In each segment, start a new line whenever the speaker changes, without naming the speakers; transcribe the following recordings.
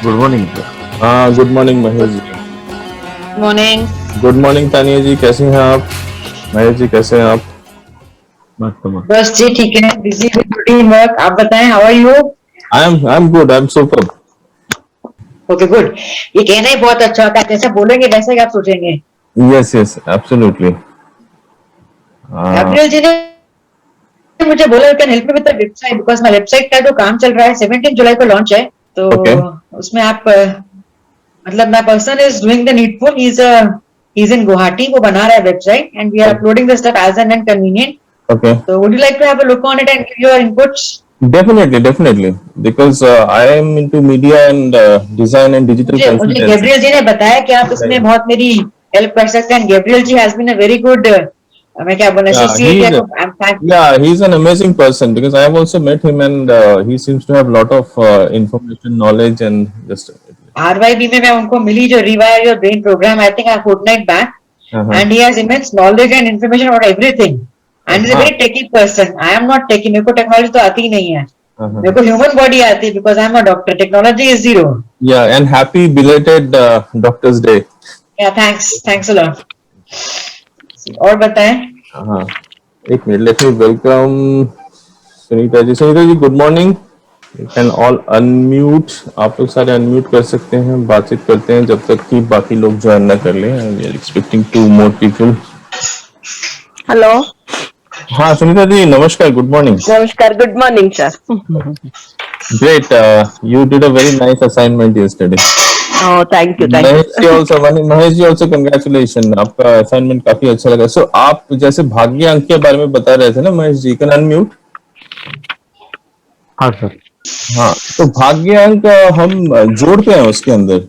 Good morning sir.
हाँ, good morning Mahesh ji.
Morning.
Good morning Tania जी, कैसे हैं आप? महेश जी कैसे हैं आप?
मस्त मस्त।
बस जी ठीक है, बिजी विद रूटीन वर्क। आप बताएं, how are you?
I am good, I am super.
Okay good. ये कहना ही बहुत अच्छा होता है, जैसा बोलेंगे वैसा ही आप सोचेंगे।
Yes yes, absolutely.
गैब्रियल जी ने मुझे बोला you can help me with the website because my website का जो काम चल रहा है 17 जुलाई को लॉन्च है। तो
ओके
उसमें आप मतलब my person is doing the needful. He is in Guwahati, वो बना रहा है website and we are uploading the stuff as and convenient.
Okay,
तो would you like to have a look on it and give your inputs?
Definitely definitely, because I am into media and design and digital
मुझे मुझे
consultancy.
Gabriel जी ने बताया कि आप इसमें बहुत मेरी हेल्प कर सकते हैं। Gabriel ji has been a very good, मैं क्या बोलूं,
Yeah,
एसोसिएट या
he's an amazing person because I have also met him and he seems to have a lot of information, knowledge and just.
आरवाईबी में मैं उनको मिली जो rewire your brain program, I think, fortnight back.
Uh-huh.
And he has immense knowledge and information about everything and is a
हाँ,
very techy person. I am not techy, मेरे को technology तो आती ही नहीं है।
uh-huh.
मेरे को ह्यूमन बॉडी आती है because I am a doctor, technology is zero.
Yeah, and happy belated Doctor's Day.
Yeah thanks, thanks a lot. और बताएं।
हाँ, एक minute, let me welcome Sunita ji. Sunita ji, good morning. You can all unmute, आप लोग सारे unmute कर सकते हैं, बातचीत करते हैं जब तक कि बाकी लोग ज्वाइन ना कर लें। We are expecting 2 more people.
Hello,
हाँ सुनीता जी, नमस्कार, गुड मॉर्निंग।
नमस्कार, good morning sir.
Great, you did a very nice assignment yesterday.
Oh thank you
Mahesh ji
sir.
also, Mahesh ji also congratulations, आपका असाइनमेंट काफी अच्छा लगा। सो आप जैसे भाग्य अंक के बारे में बता रहे थे ना महेश जी, कैन अनम्यूट।
हाँ सर।
हाँ, तो भाग्य अंक हम जोड़ते हैं उसके अंदर।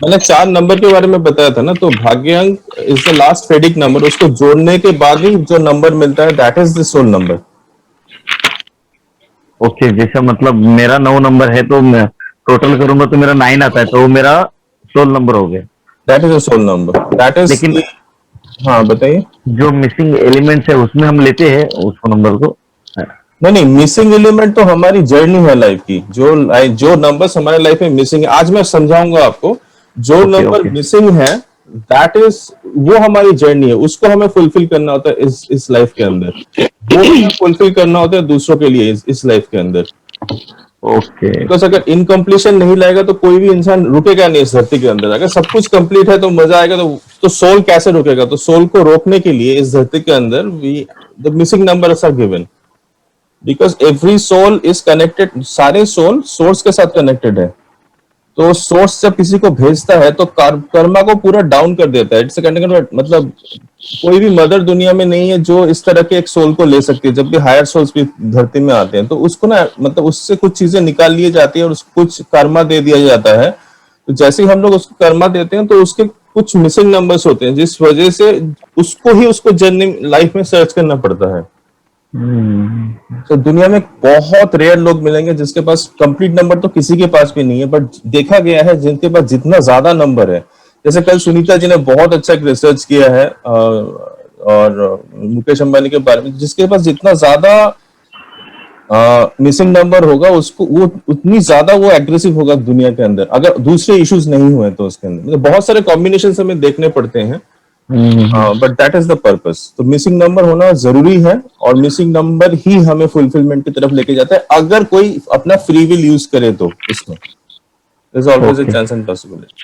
मैंने 4 नंबर के बारे में बताया था ना, तो भाग्य अंक is the last fadic number, उसको जोड़ने के बाद ही जो नंबर मिलता है that is the soul number.
Okay, जैसा मतलब मेरा 9 नंबर है तो मैं टोटल करूंगा तो मेरा 9 आता है, तो वो मेरा 16 नंबर हो गया।
That is the soul number, that is.
लेकिन
हाँ बताइए।
जो मिसिंग एलिमेंट्स है उसमें हम लेते हैं उसको नंबर को।
नहीं नहीं, मिसिंग एलिमेंट तो हमारी जर्नी है लाइफ की। जो नंबर्स हमारे लाइफ में मिसिंग है, आज मैं समझाऊंगा आपको। जो
ओके
नंबर
ओके
मिसिंग है दैट इज, वो हमारी जर्नी है, उसको हमें फुलफिल करना होता है इस लाइफ के अंदर। वो हमें फुलफिल करना होता है दूसरों के लिए इस लाइफ के अंदर।
ओके
बिकॉज अगर इनकम्प्लीशन नहीं लाएगा तो कोई भी इंसान रुकेगा नहीं इस धरती के अंदर। अगर सब कुछ कंप्लीट है तो मजा आएगा, तो सोल कैसे रुकेगा? तो सोल को रोकने के लिए इस धरती के अंदर we the missing numbers are given, because every soul is connected. सारे सोल सोर्स के साथ कनेक्टेड है। तो सोर्स जब किसी को भेजता है तो कर्मा को पूरा डाउन कर देता है। इट्स मतलब कोई भी मदर दुनिया में नहीं है जो इस तरह के एक सोल को ले सकती है। जब भी हायर सोल्स भी धरती में आते हैं तो उसको ना, मतलब उससे कुछ चीजें निकाल ली जाती है और उसको कुछ कर्मा दे दिया जाता है। तो जैसे ही हम लोग उसको कर्मा देते हैं तो उसके कुछ मिसिंग नंबर्स होते हैं, जिस वजह से उसको जर्नी लाइफ में सर्च करना पड़ता है। तो दुनिया में बहुत रेयर लोग मिलेंगे जिसके पास कंप्लीट नंबर तो किसी के पास भी नहीं है, बट देखा गया है जिनके पास जितना ज्यादा नंबर है, जैसे कल सुनीता जी ने बहुत अच्छा एक रिसर्च किया है और मुकेश अंबानी के बारे में, जिसके पास जितना ज्यादा मिसिंग नंबर होगा उसको वो उतनी ज्यादा वो एग्रेसिव होगा दुनिया के अंदर, अगर दूसरे इश्यूज नहीं हुए तो उसके अंदर। मतलब बहुत सारे कॉम्बिनेशन हमें देखने पड़ते हैं, but that is the purpose. तो मिसिंग नंबर होना जरूरी है और मिसिंग नंबर ही हमें फुलफिलमेंट की तरफ लेके जाता है, अगर कोई अपना फ्री विल यूज करे तो इसमें there's always a
okay
chance and possibility.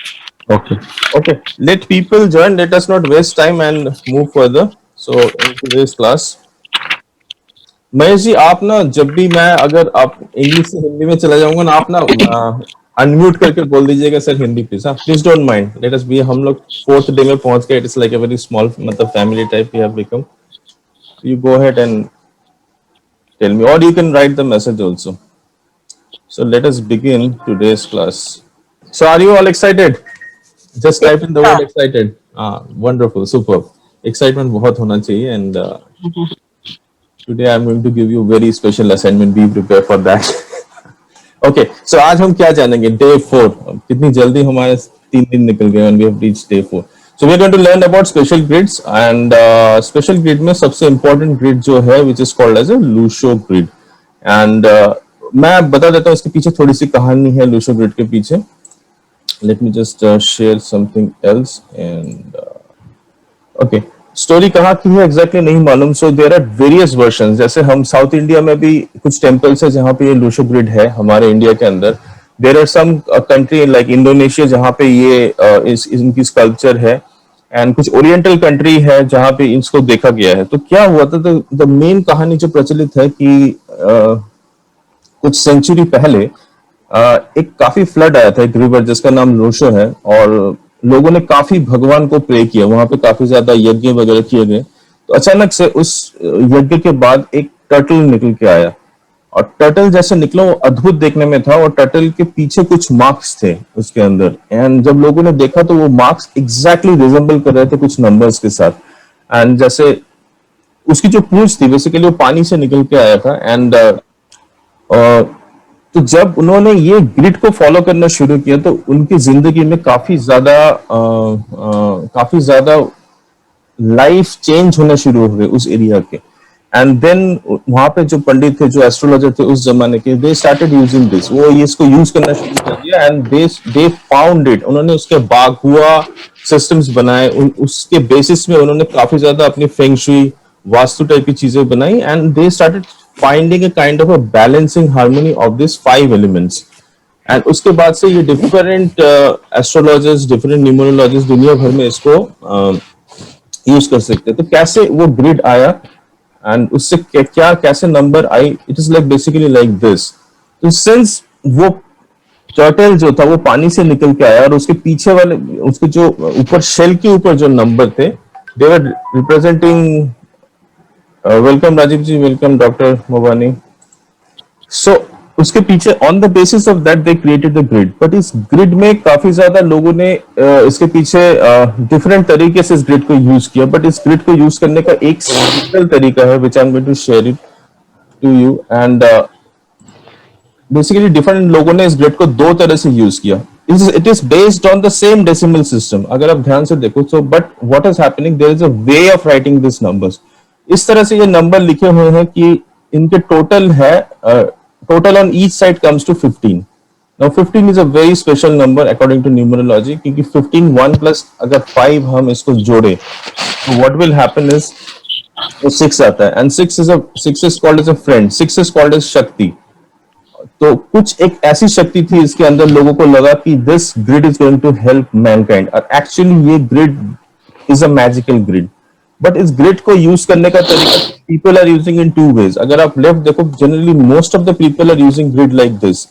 Okay
Okay, let people join, let us not waste time and move further. So in today's class, Mahesh ji आप ना, जब भी मैं अगर आप इंग्लिश से हिंदी में चला जाऊंगा ना, आप ना अनम्यूट करके बोल दीजिएगा सर हिंदी प्लीज। हाँ please don't mind, let us be, हम लोग 4th डे में पहुंच गए। It is like a very small, मतलब family type we have become. You go ahead and tell me, और you can write the message also. So let us begin today's class. So are you all excited? Just type in the word excited. Wonderful, super. Excitement बहुत होना चाहिए and today I'm going to give you a very special assignment. Be prepared for that. Okay, so आज हम क्या जानेंगे? Day 4. कितनी जल्दी हमारे 3 दिन निकल गए and we have reached day 4. So we are going to learn about special grids and special grid में सबसे important grid जो है which is called as a Lucio grid. And मैं बता देता हूँ इसके पीछे थोड़ी सी कहानी है लूशो ग्रिड के पीछे. Let me just share something else and okay. Story कहाँ की है एग्जैक्टली नहीं मालूम. So there are various version. जैसे हम साउथ इंडिया में भी कुछ टेम्पल्स है जहाँ पे ये लूशो ग्रिड है हमारे इंडिया के अंदर. There are some country like Indonesia जहाँ पे ये इनकी स्कल्पचर है. एंड कुछ ओरिएंटल कंट्री है जहाँ पे इसको देखा गया है. तो क्या हुआ था, द मेन कहानी जो प्रचलित है कि कुछ सेंचुरी पहले एक काफी फ्लड आया था एक रिवर जिसका नाम लोशो है. और लोगों ने काफी भगवान को प्रे किया, वहां पे काफी ज्यादा यज्ञ वगैरह किए गए. तो अचानक से उस यज्ञ के बाद एक टर्टल निकल के आया. और टर्टल जैसे निकला वो अद्भुत देखने में था. और टर्टल के पीछे कुछ मार्क्स थे उसके अंदर. एंड जब लोगों ने देखा तो वो मार्क्स एग्जैक्टली रिजेंबल कर रहे थे कुछ नंबर्स के साथ. एंड जैसे उसकी जो पूंछ थी बेसिकली वो पानी से निकल के आया था. एंड तो जब उन्होंने ये ग्रिड को फॉलो करना शुरू किया तो उनकी जिंदगी में काफी ज्यादा लाइफ चेंज होना शुरू हो गए उस एरिया के. एंड देन वहां पे जो पंडित थे, जो एस्ट्रोलॉजर थे उस जमाने के, दे स्टार्टेड यूजिंग दिस. वो इसको यूज करना शुरू कर दिया. And they found it. उन्होंने उसके बागुआ सिस्टम्स बनाए. उसके बेसिस में उन्होंने काफी ज्यादा अपनी फेंग शुई वास्तु टाइप की चीजें बनाई. And they started finding A kind of a balancing harmony of this 5 elements. And उसके बाद से ये डिफरेंट एस्ट्रोलॉजर्स, डिफरेंट न्यूमरोलॉजिस्ट दुनिया भर में इसको यूज कर सकते हैं. तो कैसे वो ग्रिड आया एंड उससे क्या कैसे number I, it is like basically like this. तो सिंस वो टर्टल जो था वो पानी से निकल के आया और उसके पीछे वाले उसके जो ऊपर शेल के ऊपर जो नंबर थे, दे वर रिप्रेजेंटिंग. वेलकम राजीव जी, वेलकम डॉक्टर मोबानी. सो उसके पीछे on the basis of that they created the grid. But इस ग्रिड में काफी ज्यादा लोगों ने इसके पीछे डिफरेंट तरीके से इस ग्रिड को यूज किया. बट इस ग्रिड को यूज करने का एक सिंपल तरीका है which I am going to share it to you. And basically different लोगों ने इस ग्रिड को 2 तरह से यूज किया. It is based on the same decimal system. अगर आप ध्यान से देखो तो but what is happening, there is a way of writing this numbers. इस तरह से ये नंबर लिखे हुए हैं कि इनके टोटल है total on each side comes to 15. Now 15 is a very special number according to numerology क्योंकि 15 1 plus अगर 5 हम इसको जोड़े तो what will happen is वो 6 आता है. and 6 is called as a friend. 6 is called as शक्ति. तो कुछ एक ऐसी शक्ति थी इसके अंदर, लोगों को लगा कि this grid is going to help mankind. और actually ये grid is a magical grid. बट इस ग्रिड को यूज करने का तरीका people are using in 2 ways. अगर आप लेफ्ट देखो, generally most of the people are using grid like this.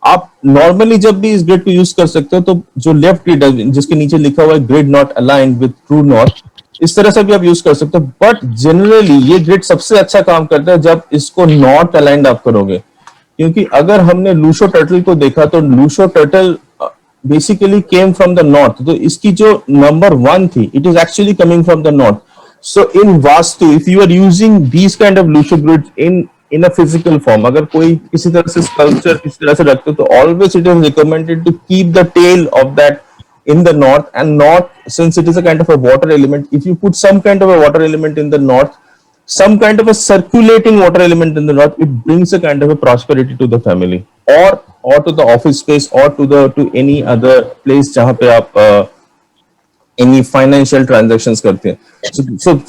आप नॉर्मली जब भी इस ग्रिड को यूज कर सकते हो तो जो लेफ्ट ग्रिड है जिसके नीचे लिखा हुआ है grid not aligned with true north, इस तरह से भी आप यूज कर सकते हो. बट जनरली ये ग्रिड सबसे अच्छा काम करता है जब इसको नॉर्थ अलाइंड आप करोगे. क्योंकि अगर हमने लूशो टर्टल को देखा तो Lo Shu turtle basically came from the north. तो इसकी जो नंबर 1 थी, it is actually coming from the north. So in Vastu, if you are using these kind of Lucio grids in a physical form, अगर कोई किसी तरह से sculpture किसी तरह से रखते हो तो always it is recommended to keep the tail of that in the north. And north, since it is a kind of a water element, if you put some kind of a water element in the north, some kind of a circulating water element in the north, it brings a kind of a prosperity to the family or to the office space or to any other place जहाँ पे आप any financial transactions करते हैं.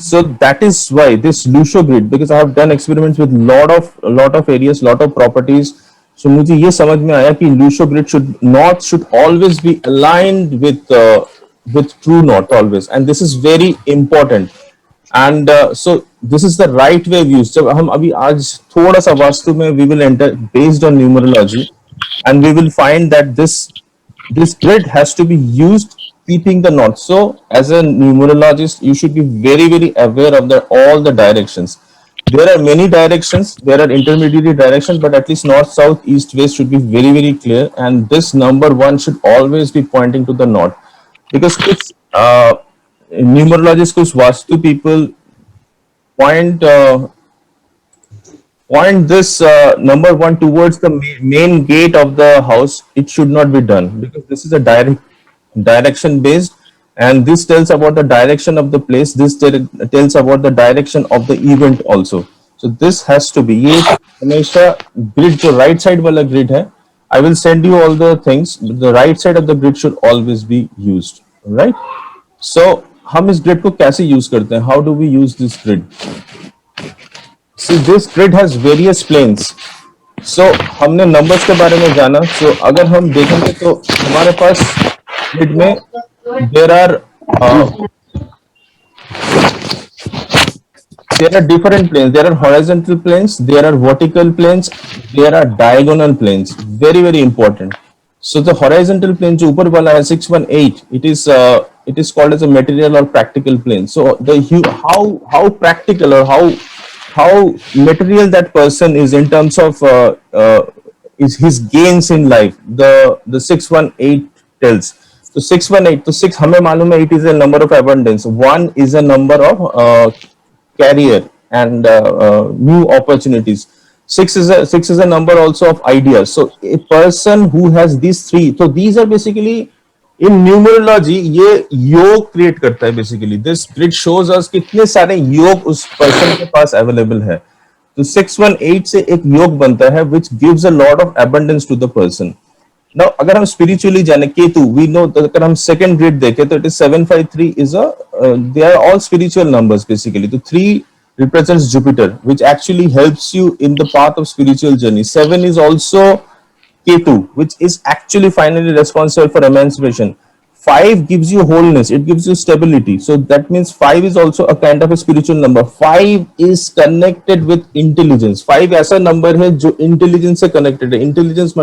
So that is why this Lucio grid, because I have done experiments with lot of areas, lot of properties. So मुझे ये समझ में आया कि Lucio grid should always be aligned with true north always, and this is very important. And so this is the right way of use. जब हम अभी आज थोड़ा सा वास्तु में we will enter based on numerology, and we will find that this grid has to be used keeping the north. So as a numerologist you should be very very aware of all the directions. There are many directions, there are intermediary directions, but at least north, south, east, west should be very very clear. And this number 1 should always be pointing to the north, because it's numerologists, kuch vastu people point this number 1 towards the main gate of the house. It should not be done because this is a direction based, and this tells about the direction of the place. This tells about the direction of the event also. So this has to be, ये हमेशा grid जो right side वाला grid है, I will send you all the things, but the right side of the grid should always be used, right? So हम इस grid को कैसे use करते हैं? How do we use this grid? See, this grid has various planes. So हमने numbers के बारे में जाना. So अगर हम देखेंगे तो हमारे पास grid में there are different planes. There are horizontal planes, there are vertical planes, there are diagonal planes. Very, very important. So the horizontal plane जो ऊपर वाला है 618, it is called as a material or practical plane. So how practical or how material that person is in terms of is his gains in life. The 618 tells. So 618, तो 6 हमें मालूम है, it is a number of abundance. 1 is a number of career and new opportunities. 6 is a number also of ideas. So a person who has these three, so these are basically in numerology ये योग create करता है basically. This grid shows us कितने सारे योग उस person के पास available है. तो 618 से एक योग बनता है which gives a lot of abundance to the person. Now अगर हम spiritually जाने केतु, we know that अगर हम second grid देखें तो it is 753 is they are all spiritual numbers basically. तो 3 represents Jupiter, which actually helps you in the path of spiritual journey. 7 is also Ketu, which is actually finally responsible for emancipation. 5 gives you wholeness, it gives you stability. So that means 5 is also a kind of a spiritual number. 5 is connected with intelligence. 5 ऐसा number है जो intelligence से connected है. Intelligence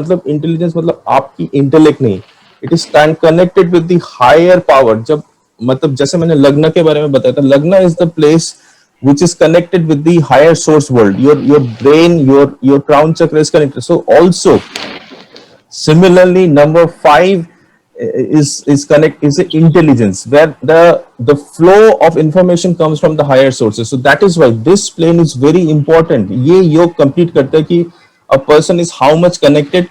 मतलब आपकी intellect नहीं. It is connected with the higher power. जब मतलब जैसे मैंने लग्न के बारे में बताया था, लग्न is the place which is connected with the higher source world. Your brain, your crown chakra is connected. So also similarly, number 5 is intelligence, where the flow of information comes from the higher sources. So that is why this plane is very important. ये योग complete करता है कि a person is how much connected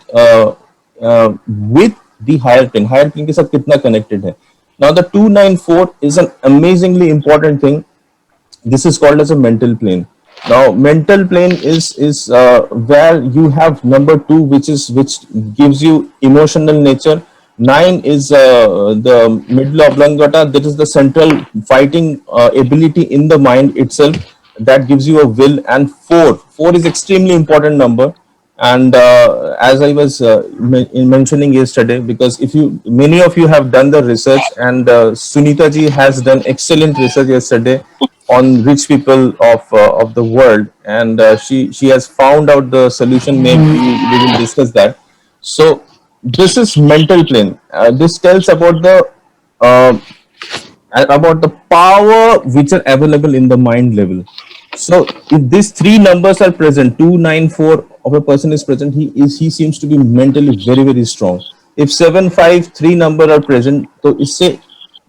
with the higher plane. Higher plane के साथ कितना connected है. Now the 294 is an amazingly important thing. This is called as a mental plane. Now mental plane is where you have number 2, which gives you emotional nature. 9 is the middle oblongata, that is the central fighting ability in the mind itself, that gives you a will. And 4 is extremely important number. And as I was mentioning yesterday, because many of you have done the research, and Sunita ji has done excellent research yesterday on rich people of the world, and she has found out the solution. Maybe we will discuss that. So this is mental plane. This tells about the power which are available in the mind level. So if these 3 numbers are present, 2, 9, 4 of a person is present, he seems to be mentally very, very strong. If 7, 5, 3 number are present, तो इससे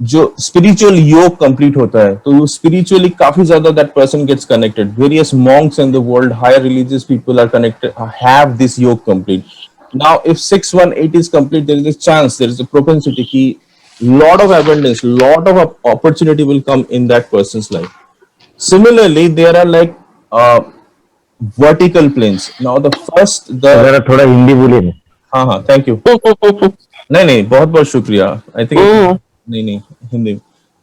जो spiritual योग complete होता है, तो spiritually काफी ज़्यादा that person gets connected. Various monks in the world, higher religious people are connected, have this योग complete. Now if 618 is complete, there is a chance, there is a propensity कि lot of abundance, lot of opportunity will come in that person's life. Similarly, there are like vertical planes. Now the first,
जरा थोड़ा हिंदी बोलिए.
हाँ, thank you. नहीं, बहुत बहुत शुक्रिया. I think नहीं हिंदी.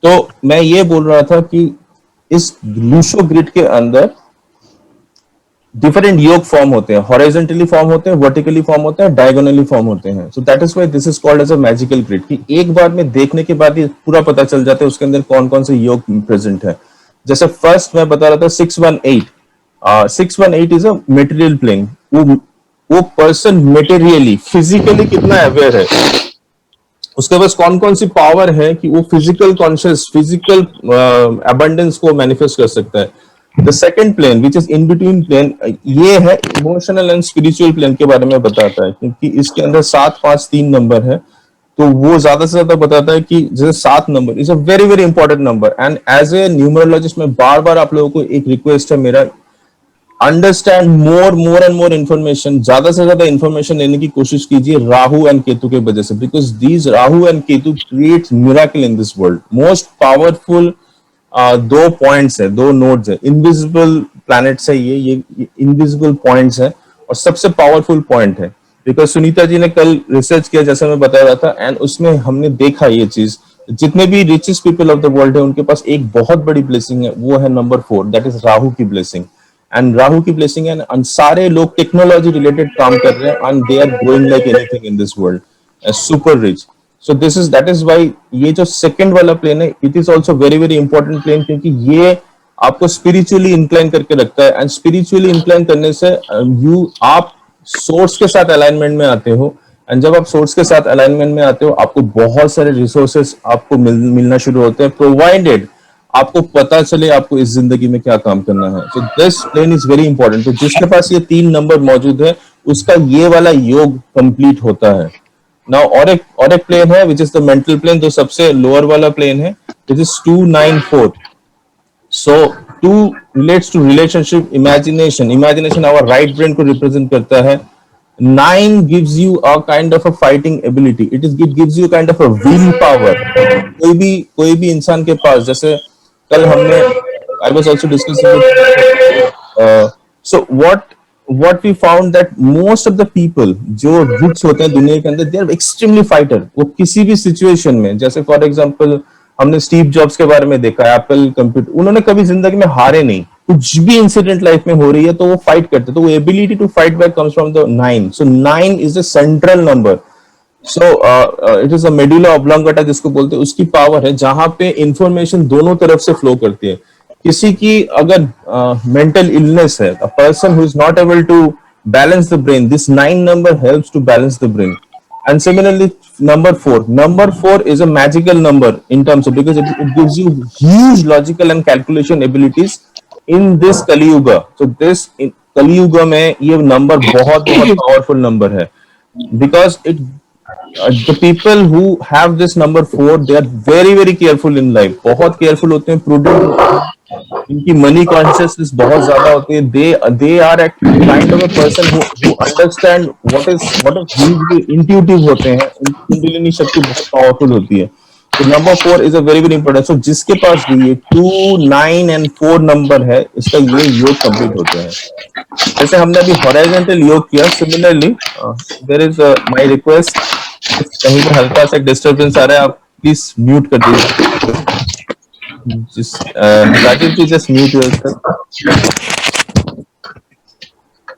तो मैं ये बोल रहा था कि इस लूशो ग्रिड के अंदर डिफरेंट योग फॉर्म होते हैं, हॉरिजॉन्टली फॉर्म होते हैं, वर्टिकली फॉर्म होते हैं, डायगोनली फॉर्म होते हैं. So that is why this is called as a magical grid, कि एक बार में देखने के बाद ही पूरा पता चल जाता है उसके अंदर कौन कौन से योग प्रेजेंट है. जैसे फर्स्ट मैं बता रहा था 618. 618 इज अ मटेरियल प्लेन. वो पर्सन मटेरियली फिजिकली कितना अवेयर है, उसके पास कौन कौन सी पावर है कि वो फिजिकल कॉन्शियस, फिजिकल अबंडेंस को मैनिफेस्ट कर सकता है. The second plane which is in between plane, ये है इमोशनल एंड स्पिरिचुअल प्लेन के बारे में बताता है, क्योंकि इसके अंदर 7, 5, 3 नंबर है. तो वो ज्यादा से ज्यादा बताता है कि जैसे 7 number is a very very important number. And as a numerologist में बार बार आप लोगों को एक रिक्वेस्ट है मेरा, understand more and more information, ज्यादा से ज्यादा इन्फॉर्मेशन लेने की कोशिश कीजिए राहु एंड केतु के वजह से, because these Rahu and Ketu creates miracle in this world. Most powerful दो पॉइंट्स है, दो नोड्स है, इनविजिबल प्लैनेट्स है, ये इनविजिबल पॉइंट्स है और सबसे पावरफुल पॉइंट है। बिकॉज सुनीता जी ने कल रिसर्च किया जैसे मैं बता रहा था, एंड उसमें हमने देखा ये चीज, जितने भी richest people of the world है उनके पास एक बहुत बड़ी ब्लेसिंग है, वो है नंबर 4, दैट इज राहु की ब्लेसिंग। एंड राहु की ब्लेसिंग है, एंड सारे लोग टेक्नोलॉजी रिलेटेड काम कर रहे हैं and they are growing like anything in this world, super rich. So this is that is why ये जो सेकंड वाला प्लेन है, it is also very very important plane, क्योंकि ये आपको स्पिरिचुअली इंक्लाइन करके रखता है, एंड स्पिरिचुअली इंक्लाइन करने से आप सोर्स के साथ अलाइनमेंट में आते हो, एंड जब आप सोर्स के साथ अलाइनमेंट में आते हो आपको बहुत सारे रिसोर्सेस आपको मिलना शुरू होते हैं, प्रोवाइडेड आपको पता चले आपको इस जिंदगी में क्या काम करना है। So this plane is very important. तो जिसके पास ये 3 नंबर मौजूद है उसका ये वाला योग कंप्लीट होता है। नाउ और एक प्लेन है which is the mental plane, जो सबसे लोअर वाला प्लेन है, which is 294। So 2 relates to relationship, imagination our right brain को रिप्रेजेंट करता है। 9 gives you a kind of a fighting ability, it gives you kind of a will power। कोई भी इंसान के पास, जैसे कल हमने I was also discussing so what we found that most of the people जो rich होते हैं दुनिया के अंदर, they are extremely fighter। वो किसी भी सिचुएशन में, जैसे फॉर एग्जांपल हमने स्टीव जॉब्स के बारे में देखा, एप्पल कंप्यूटर, उन्होंने कभी जिंदगी में हारे नहीं, कुछ भी इंसिडेंट लाइफ में हो रही है तो वो फाइट करते, तो वो ability to fight back comes from the 9। So 9 is the central number. So it is a medulla oblongata जिसको बोलते हैं, उसकी पावर है जहां पे इंफॉर्मेशन दोनों तरफ से फ्लो करती है। किसी की अगर मेंटल इलनेस है, a person who is not able to balance the brain, this 9 number helps to balance the brain. And similarly, number 4 is a magical number in terms of, because it gives you huge logical and calculation abilities in this Kali Yuga। So this Kali Yuga में ये number बहुत powerful number है, because the people who have this number 4, they are very very careful in life, बहुत careful होते हैं, prudent होते हैं, इनकी मनी कॉन्शियसनेस बहुत ज्यादा होती है। they are a kind of a person who understand what is intuitive होते हैं, उनकी कुंडलिनी शक्ति बहुत पावरफुल होती है। तो number 4 is a very very important. So जिसके पास भी ये 2, 9 एंड 4 नंबर है, इसका ये योग कंप्लीट होता है। जैसे हमने अभी हॉरिजॉन्टल योग किया, similarly there is my request, कहीं पे हल्का सा डिस्टरबेंस आ रहा है, आप प्लीज म्यूट कर दीजिए। Rajiv ji, just mute yourself।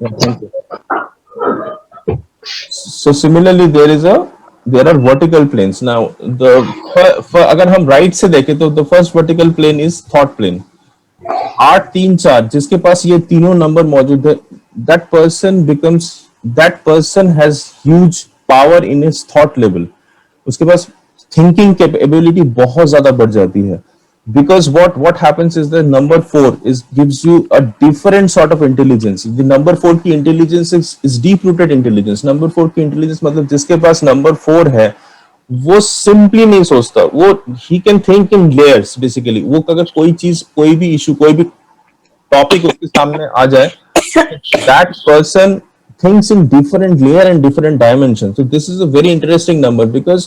Thank you। So similarly, there are vertical planes। Now अगर हम right से देखें तो the first vertical plane is thought plane। 8, 3, 4 जिसके पास ये तीनों नंबर मौजूद है, that person has huge power in his thought level। उसके पास थिंकिंग कैपेबिलिटी बहुत ज्यादा बढ़ जाती है, because what happens is that number 4 gives you a different sort of intelligence। the number 4 की intelligence is deep rooted intelligence। number 4 की intelligence मतलब जिसके पास number 4 है वो simply नहीं सोचता, वो he can think in layers basically। वो अगर कोई चीज, कोई भी इशू, कोई भी टॉपिक उसके सामने आ जाए, that person thinks in different layer and different dimension। so this is a very interesting number because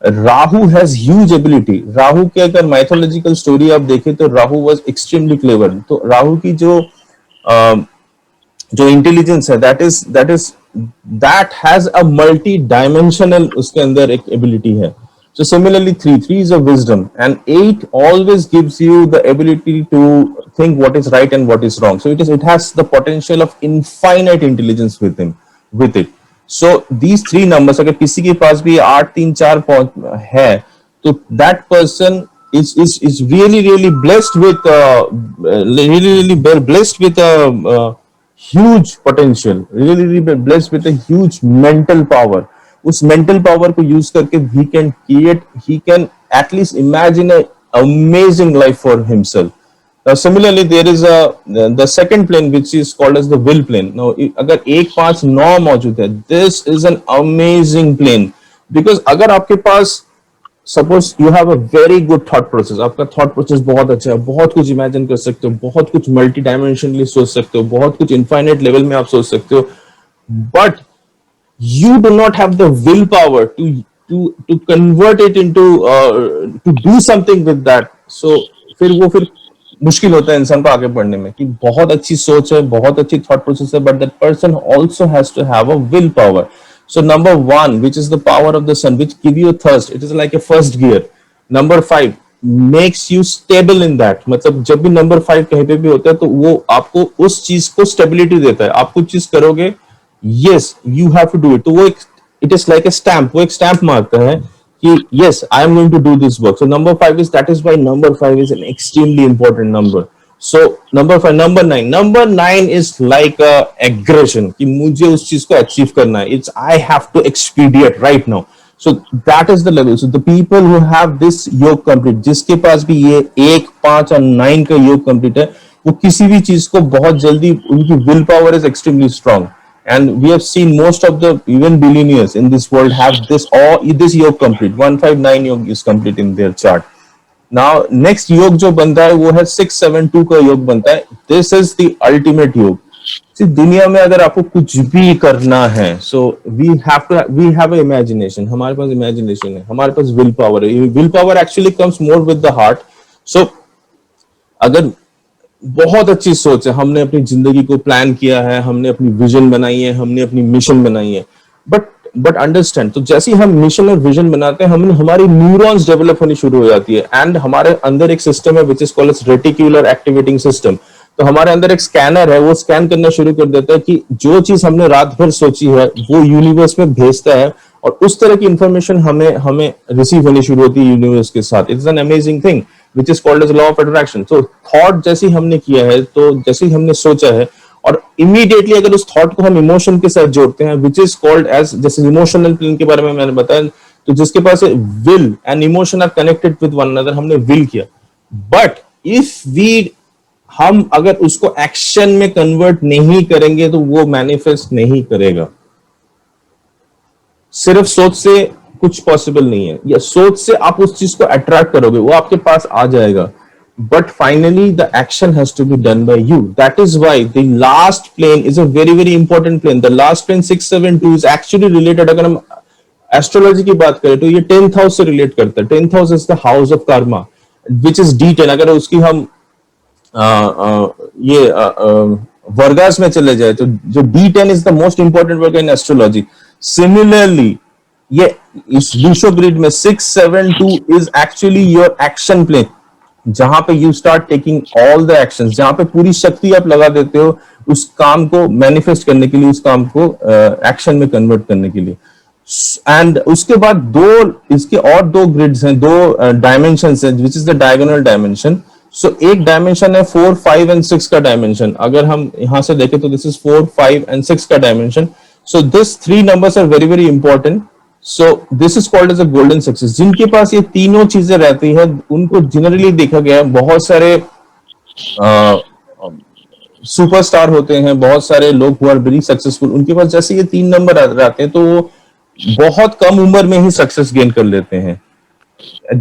Rahu has huge ability. Rahu के अगर माइथोलॉजिकल स्टोरी आप देखें तो राहु वाज एक्सट्रीमली क्लेवर। तो राहु की जो इंटेलिजेंस है, that has a multi dimensional, उसके अंदर एक एबिलिटी है। So similarly 3 is a wisdom, and 8 always gives you the ability to think what is right and what is wrong. So it has the potential of infinite intelligence with it. So these 3 numbers, अगर किसी के पास भी 8, 3, 4 है, तो that person is really blessed with blessed with a huge potential, really blessed with a huge mental power। उस mental power को use करके he can at least imagine a amazing life for himself। Now similarly there is the second plane which is called as the will plane। now अगर 1, 5, 9 मौजूद है, this is an amazing plane because अगर आपके पास suppose you have a very good thought process, आपका thought process बहुत अच्छा है, बहुत कुछ imagine कर सकते हो, बहुत कुछ multi dimensionally सोच सकते हो, बहुत कुछ infinite level में आप सोच सकते हो, but you do not have the willpower to convert it into to do something with that। so फिर मुश्किल होता है इंसान को आगे बढ़ने में, कि बहुत अच्छी सोच है, बहुत अच्छी थॉट प्रोसेस है, but that person also has to have a will power. So number 1, which is the power of the sun, which give you a thirst, it is like a first gear. Number 5 makes you stable in that. मतलब जब भी number 5 कहीं पे भी होता है तो वो आपको उस चीज को stability देता है. आप कुछ चीज करोगे, yes you have to do it. तो वो एक, it is like a stamp, वो एक stamp मारता है कि yes I am going to do this work. So number 5 is, that is why number 5 is an extremely important number. So number 5, number 9 is like a aggression कि मुझे उस चीज को अचीव करना है. It's I have to expedite right now. So that is the level. So the people who have this योग complete, जिसके पास भी ये 1, 5 और 9 का योग complete है, वो किसी भी चीज को बहुत जल्दी, उनकी will power is extremely strong. And we have seen most of the even billionaires in this world have this योग complete. 159 योग is complete in their chart. Now next योग जो बनता है वो है 672 का योग बनता है. दिस इज द अल्टीमेट योग. दुनिया में अगर आपको कुछ भी करना है, so we have a imagination. हमारे पास इमेजिनेशन है, हमारे पास विल पावर है. Will power actually comes more with the heart. So अगर बहुत अच्छी सोच है, हमने अपनी जिंदगी को प्लान किया है, हमने अपनी विजन बनाई है, हमने अपनी मिशन बनाई है, बट अंडरस्टैंड, तो जैसे ही हम मिशन और विजन बनाते हैं, हमारी न्यूरॉन्स डेवलप होनी शुरू हो जाती है. एंड हमारे अंदर एक सिस्टम है which is called as reticular activating system. तो हमारे अंदर एक स्कैनर है, वो स्कैन करना शुरू कर देता है कि जो चीज हमने रात भर सोची है वो यूनिवर्स में भेजता है, और उस तरह की इंफॉर्मेशन हमें रिसीव होनी शुरू होती है यूनिवर्स के साथ. It's an amazing thing which is called as law of attraction. तो थॉट जैसे ही हमने किया है, तो जैसे ही हमने सोचा है, और इमीडिएटली अगर उस थॉट को हम इमोशन के साथ जोड़ते हैं, विच इज कॉल्ड एज, जैसे इमोशनल प्लेन के बारे में मैंने बताया, तो जिसके पास will and emotion are connected with one another, हमने विल किया, बट इफ हम अगर उसको एक्शन में कन्वर्ट नहीं करेंगे तो वो मैनिफेस्ट नहीं करेगा. सिर्फ सोच से कुछ पॉसिबल नहीं है, या सोच से आप उस चीज को अट्रैक्ट करोगे, वो आपके पास आ जाएगा, but finally the action has to be done by you. That is why the last plane is a very very important plane. The last plane 672 is actually related, अगर हम एस्ट्रोलॉजी की बात करें तो ये 10th हाउस से relate करता है. 10th house is the house of Karma, which is D10. अगर उसकी हम वर्गास में चले जाए तो जो D10 is the most important वर्ग in astrology. Similarly ये इस विश्व ग्रिड में 672 is actually your action plane, जहां पे you start taking all the actions, जहां पे पूरी शक्ति आप लगा देते हो उस काम को मैनिफेस्ट करने के लिए, उस काम को एक्शन में कन्वर्ट करने के लिए. एंड उसके बाद इसके और दो ग्रिड्स हैं, दो डायमेंशंस हैं, which is the diagonal dimension. So एक डायमेंशन है 4, 5 एंड 6 का डायमेंशन. अगर हम यहां से देखें तो दिस इज 4, 5 एंड 6 का dimension. So this 3 numbers are very very important. So this is called as a golden success. जिनके पास ये तीनों चीजें रहती हैं, उनको जनरली देखा गया है, बहुत सारे सुपरस्टार होते हैं, बहुत सारे लोग हु आर वेरी सक्सेसफुल, उनके पास जैसे ये 3 नंबर रहते हैं तो वो बहुत कम उम्र में ही सक्सेस गेन कर लेते हैं.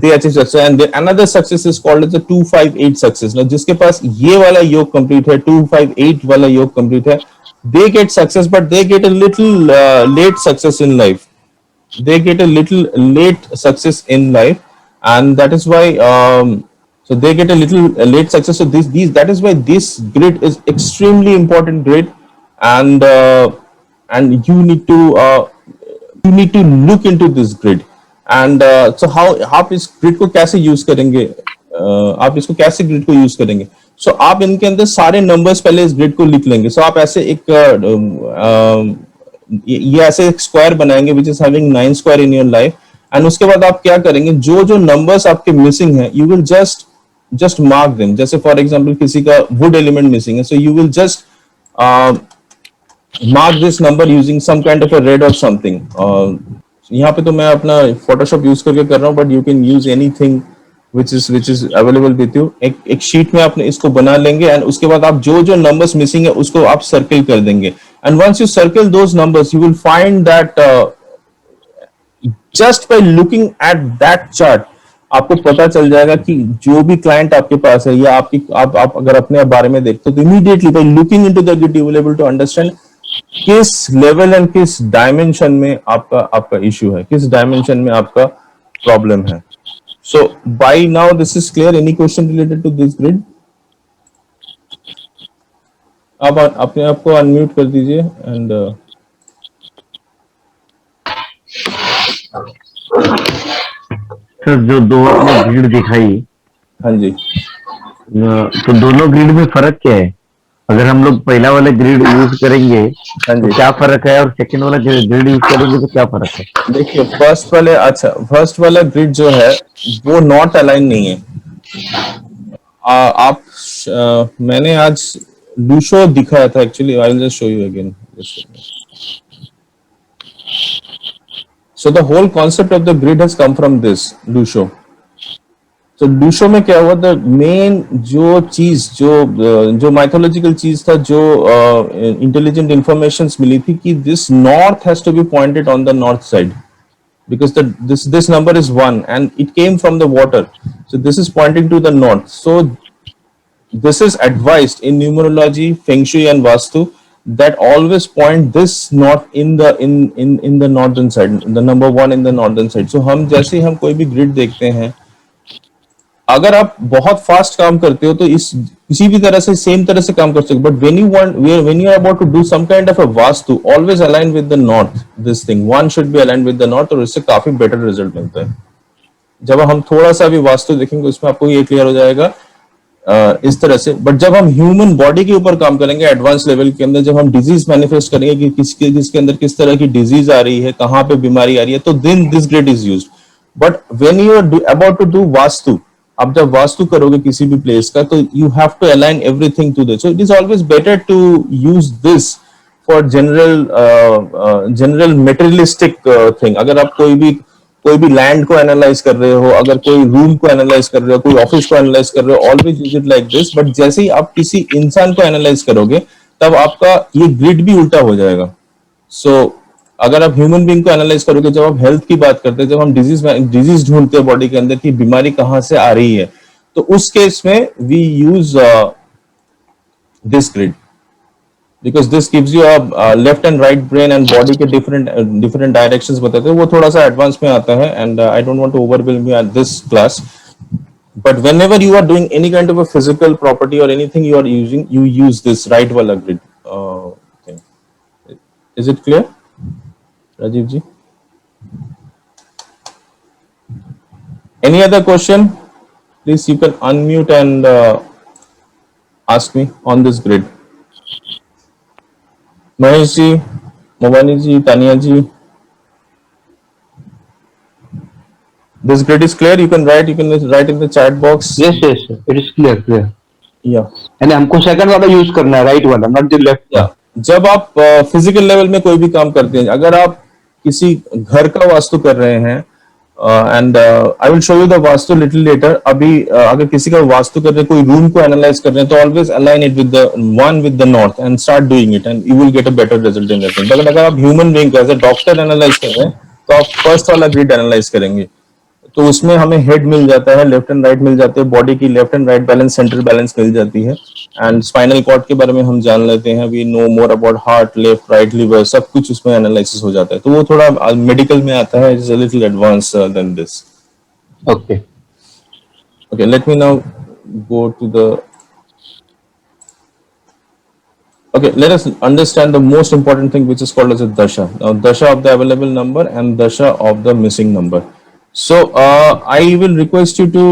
They achieve success. And another success is called as the 258 success. Now, जिसके पास ये वाला योग complete है, 258 वाला योग complete है, they get success, but they get a little late success in life. They get a little late success in life, and that is why so they get a little late success. So that is why this grid is extremely important grid, and you need to look into this grid. And so how आप इस grid को कैसे use करेंगे, आप इसको कैसे grid को use करेंगे. So आप इनके अंदर सारे numbers पहले इस grid को लिख लेंगे. So आप ऐसे एक ये ऐसे एक स्क्वायर बनाएंगे which is having 9 square in your life, and उसके बाद आप क्या करेंगे, जो नंबर्स आपके मिसिंग है, you will just mark them. जैसे फॉर एग्जांपल किसी का वुड एलिमेंट मिसिंग है, so you will just mark this number using some kind of a red or something. यहाँ पे तो मैं अपना फोटोशॉप यूज करके कर रहा हूँ, but you can use anything which is available with you. एक शीट में आपने इसको बना लेंगे, एंड उसके बाद आप जो नंबर्स मिसिंग है उसको आप सर्कल कर देंगे. And once you circle those numbers, you will find that just by looking at that chart आपको पता चल जाएगा कि जो भी क्लाइंट आपके पास है, या आप अगर अपने बारे में देखते हो, तो immediately by looking into the grid you will able to understand किस लेवल एंड किस डायमेंशन में आपका इश्यू है, किस डायमेंशन में आपका प्रॉब्लम है. So by now this is clear. Any question related to this grid? आप अपने आप को अनम्यूट कर दीजिए एंड
सर जो दो आपने ग्रिड दिखाई,
हाँ जी,
तो दोनों ग्रिड में फर्क क्या है? अगर हम लोग पहला वाला ग्रिड यूज करेंगे
हाँ
तो
जी।
क्या फर्क है, और सेकंड वाला ग्रिड यूज करेंगे तो क्या फर्क है?
देखिए फर्स्ट वाला ग्रिड जो है वो नॉट अलाइन नहीं है। आप मैंने आज लूशो दिखाया था actually, I will just show you again. So the whole concept of the grid has come from this Lo Shu. तो लूशो में क्या हुआ, द मेन जो चीज जो माइथोलॉजिकल चीज था, जो इंटेलिजेंट इंफॉर्मेशन मिली थी कि this north has to be pointed on the north side because this number is 1 and it came from the water, so this is pointing to the north. So this is advised in numerology, feng shui and vastu, that always point this north in the northern side, the number 1 in the northern side. So हम जैसे ही हम कोई भी grid देखते हैं, अगर आप बहुत फास्ट काम करते हो तो इस किसी भी तरह से सेम तरह से काम कर सकते हो, but when you are about to do some kind of a vastu, always align with the north. This thing one should be aligned with the north, और इससे काफी बेटर रिजल्ट मिलता है। जब हम थोड़ा सा भी वास्तु देखेंगे उसमें आपको ये क्लियर हो जाएगा इस तरह से। बट जब हम ह्यूमन बॉडी के ऊपर काम करेंगे एडवांस लेवल के अंदर, जब हम डिजीज मैनिफेस्ट करेंगे कि किसके अंदर किस तरह की डिजीज आ रही है, कहाँ पे बीमारी आ रही है, तो then this grid is used. But when you are about to do vastu, आप जब वास्तु करोगे किसी भी प्लेस का, तो you have to align everything to this. So it is always better to use this for general materialistic thing. अगर आप कोई भी लैंड को एनालाइज कर रहे हो, अगर कोई रूम को एनालाइज कर रहे हो, कोई ऑफिस को एनालाइज कर रहे हो, always use it like this. But जैसे ही आप किसी इंसान को एनालाइज करोगे तब आपका ये ग्रिड भी उल्टा हो जाएगा। सो अगर आप ह्यूमन बीइंग को एनालाइज करोगे, जब आप हेल्थ की बात करते हैं, जब हम डिजीज ढूंढते हैं बॉडी के अंदर की बीमारी कहां से आ रही है, तो उस केस में we use this grid, because this gives you a left and right brain and body के डिफरेंट डायरेक्शंस बताते हैं। वो थोड़ा सा एडवांस में आता है and I don't want to overwhelm you at this class, but whenever you are doing any kind of a physical property or anything you are using, you use this right wala grid thing. Is it clear, Rajiv ji? Any other question? Please, you can unmute and ask me on this grid. Mahesh ji, Movani ji, Tanya ji. This grid is clear. You can write in the chat box.
Yes, it is clear.
Yeah.
And हमको second वाला use करना है, right वाला, not the left.
या जब आप physical level में कोई भी काम करते हैं, अगर आप किसी घर का वास्तु कर रहे हैं, and I will show you the vastu little letter. अभी अगर किसी का वास्तु कर रहे हैं, कोई रूम को एनालाइज कर रहे हैं, तो always align it with the one with the north and start doing it and you will get a better result in that. But अगर आप human being as a doctor analyse कर रहे हैं, तो आप फर्स्ट वाला ग्रिड एनालाइज करेंगे, तो उसमें हमें हेड मिल जाता है, लेफ्ट एंड राइट मिल जाते हैं, बॉडी की left and right balance, centre balance मिल जाती है, एंड स्पाइनल कॉर्ड के बारे में हम जान लेते हैं। We know more about heart, left, right, liver, सब कुछ उसमें एनालिसिस हो जाता है। तो वो थोड़ा मेडिकल में आता है, it's a little advance than this. Okay, let me now go to the. Okay, let us understand the most important thing, which is called as a dasha. Now, dasha of the available number and dasha of the missing number. So, I will request you to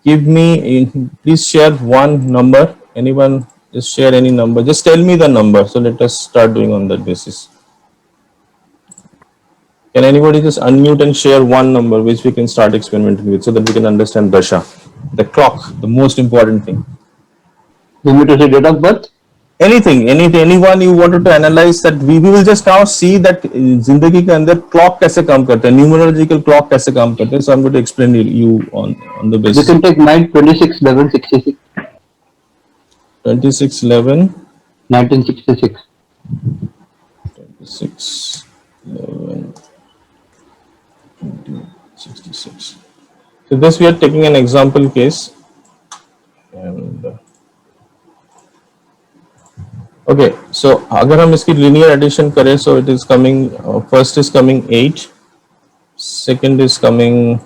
give me, please share one number. Anyone, just share any number. Just tell me the number. So, let us start doing on that basis. Can anybody just unmute and share one number which we can start experimenting with, so that we can understand dasha, the clock, the most important thing.
You want to say date of birth?
Anything, anyone you wanted to analyze, that we will just now see that जिंदगी के अंदर clock कैसे काम करता है, numerological clock कैसे काम करता है. So I'm going to explain you on the basis.
You can take 9, 26, 11, 66.
26, 11.
1966.
26, 11, 66. So this we are taking an example case, and okay, so अगर हम इसकी linear addition करें, so it is coming, first is coming 8, second is coming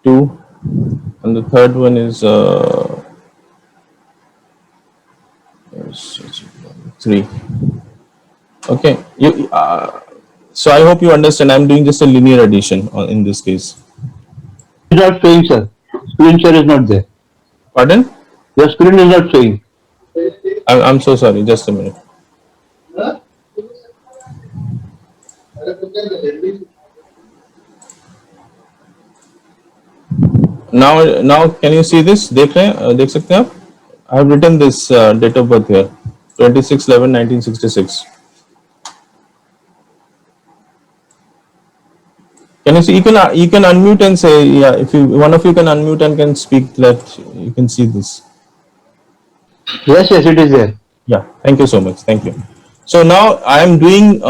2, and the third one is 3. Okay, so I hope you understand. I'm doing just a linear addition in this case.
It's not showing, sir. Screen share is not there.
Pardon?
Your screen is not showing.
I'm so sorry. Just a minute. Now can you see this? देख सकते हैं आप? I have written this date of birth here, 26/11/1966. Can you see? You can unmute and say, yeah. If one of you can unmute and can speak, let you can see this.
Yes, it is there.
Yeah, thank you so much. Thank you. So now I am doing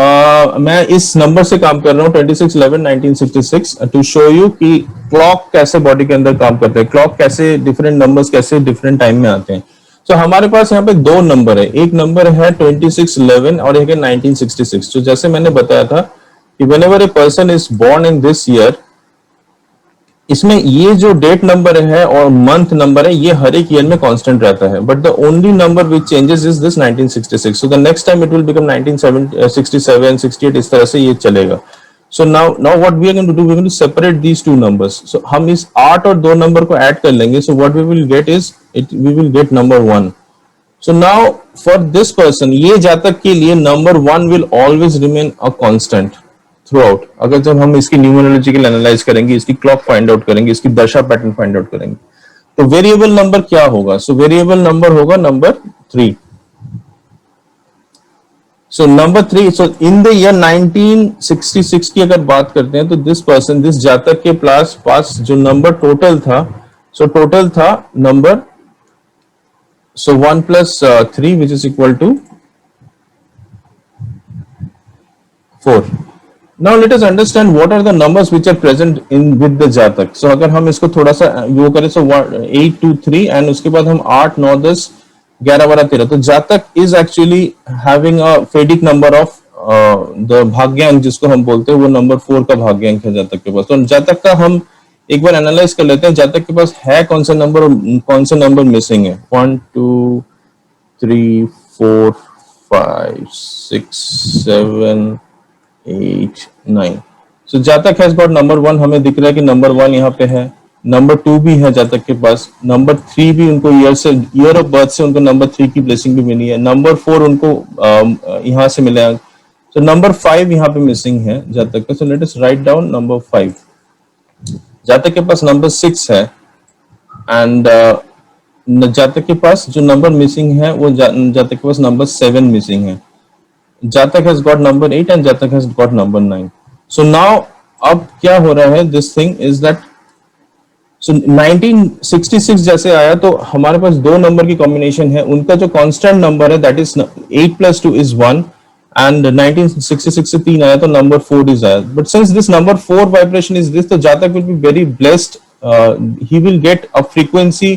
मैं इस number से काम कर रहा हूँ 26/11/1966 to show you कि clock कैसे body के अंदर काम करते हैं, क्लॉक कैसे डिफरेंट नंबर्स कैसे डिफरेंट टाइम में आते हैं. So हमारे पास यहाँ पे दो नंबर है, एक नंबर है 2611 और एक है 1966. तो जैसे मैंने बताया था कि whenever a person is born in this year, इसमें ये जो डेट नंबर है और मंथ नंबर है ये हर एक ईयर में कांस्टेंट रहता है, but the only number which changes is this 1966. So the next time it will become 1967 68, इस तरह से ये चलेगा. So now what we are going to do, we are going to separate these two numbers. So हम इस 8 और 2 number को add कर लेंगे. So what we will get is we will get number 1. So now for this person, ये जातक के लिए number 1 will always remain a constant throughout. अगर जब हम इसकी न्यूमरोलॉजिकल एनालाइज करेंगे, इसकी क्लॉक फाइंड आउट करेंगे, इसकी दशा पैटर्न फाइंड आउट करेंगे, तो वेरिएबल नंबर क्या होगा? सो वेरिएबल नंबर होगा number 3. So number 3. So in the year 1966 की अगर बात करते हैं तो दिस पर्सन, दिस जातक के पास जो नंबर टोटल था, सो टोटल था number, so 1 + 3 which is equal to 4. Now let us understand what are the numbers which are present in with the जातक. So अगर हम इसको थोड़ा सा वो करें, so 8 2 3 and उसके बाद हम 8 9 10 11 12 13, तो जातक is actually having a Vedic number of the भाग्यांक जिसको हम बोलते हैं, वो नंबर 4 का भाग्यांक है जातक के पास. तो जातक का हम एक बार एनालाइज कर लेते हैं, जातक के पास है कौन सा नंबर और कौन सा नंबर मिसिंग है. 1 2 3 4 5 6 7 8 9. So जातक हैज गॉट नंबर 1. हमें दिख रहा है कि नंबर 1 यहाँ पे है. नंबर 2 भी है जातक के पास. नंबर 3 भी उनको ईयर ऑफ बर्थ से उनको नंबर 3 की ब्लेसिंग भी मिली है. नंबर 4 उनको यहाँ से मिला है. So नंबर 5 यहाँ पे मिसिंग है जातक का. So let us write down number 5. जातक के पास नंबर 6 है एंड जातक के पास जो नंबर मिसिंग है वो जातक के पास नंबर 7 मिसिंग है. जातक has got number 8 and जातक has got number 9. So now अब क्या हो रहा है, this thing is that so 1966 जैसे आया तो हमारे पास दो नंबर की कॉम्बिनेशन है, उनका जो कांस्टेंट नंबर है that is 8 + 2 is 1 and 1966 से 3 आया तो नंबर 4 is आया. But since this number 4 vibration is this, तो जातक will be very blessed. He will get a frequency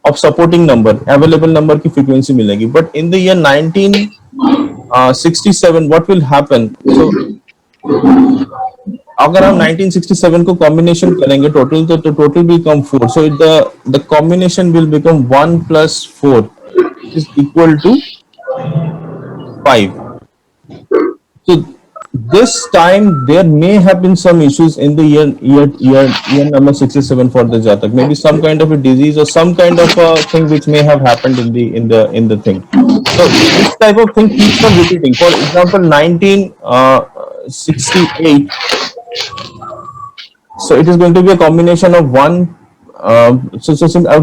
of supporting number, available number की frequency मिलेगी. But in the year 1967 what will happen? So अगर हम 1967 को combination करेंगे total, तो total will become 4. So the combination will become 1 + 4 is equal to 5. So this time there may have been some issues in the year number 67 for the jatak. Maybe some kind of a disease or some kind of a thing which may have happened in the thing. So this type of thing keeps on repeating. For example, 1968. So it is going to be a combination of 1.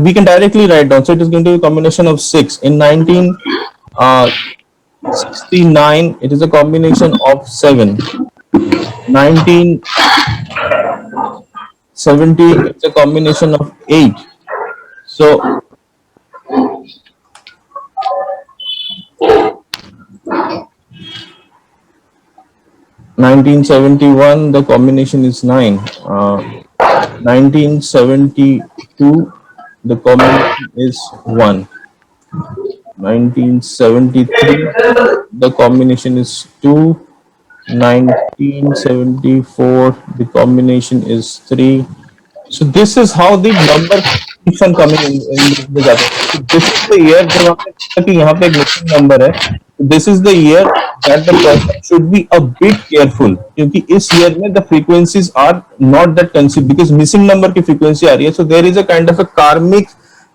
We can directly write down. So it is going to be a combination of 6. In 1969, it is a combination of 7. 1970, it's a combination of 8. So 1971, the combination is 9. 1972, the combination is 1. 1973, the combination is 2. 1974, the combination is 3. So this is how the number keeps on coming in the Jatak. So this is the year जब आपने देखा कि यहाँ पे एक missing number है. This is the year that the person should be a bit careful क्योंकि इस year में the frequencies are not that consistent because missing number की frequency आ रही है. So there is a kind of a karmic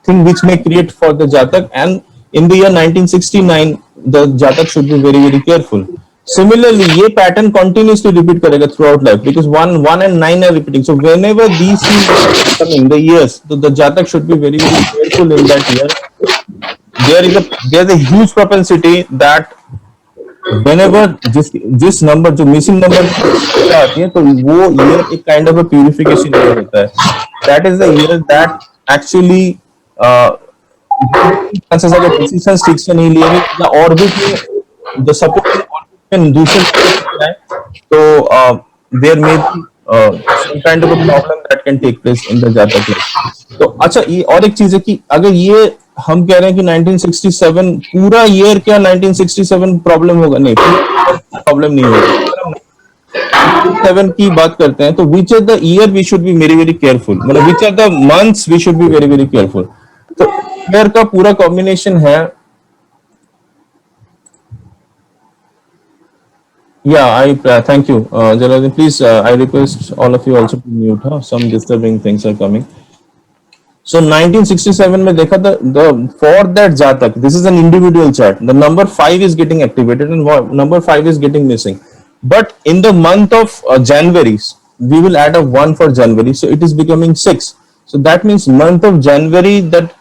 thing which may create for the Jatak, and in the year 1969 the Jatak should be very very careful. Similarly, ये pattern continues to repeat करेगा throughout life because 1 and 9 are repeating. So whenever these things are coming, the years, the Jatak should be very very careful in that year. There is a huge propensity that whenever जिस number जो missing number आती है तो वो year एक kind of a purification year होता है. That is the year that actually chances अगर decisions ठीक से नहीं लिए या orbit में the support दूसरे है तो there may be some kind of a problem that can take place in the Jatak life. तो अच्छा ये और एक चीज है कि अगर ये हम कह रहे हैं कि 1967 पूरा ईयर क्या 1967 प्रॉब्लम होगा, नहीं प्रॉब्लम नहीं होगा. 7 की बात करते हैं तो which are the year we should be very very careful, मतलब which are the months we should be very very careful. तो ईयर का पूरा कॉम्बिनेशन है. Yeah, thank you, Jalaluddin. Please, I request all of you also to mute. Some disturbing things are coming. So 1967 में देखा the for that Jatak, this is an individual chart. The number 5 is getting activated and number 5 is getting missing. But in the month of January, we will add a 1 for January, so it is becoming 6. So that means month of January that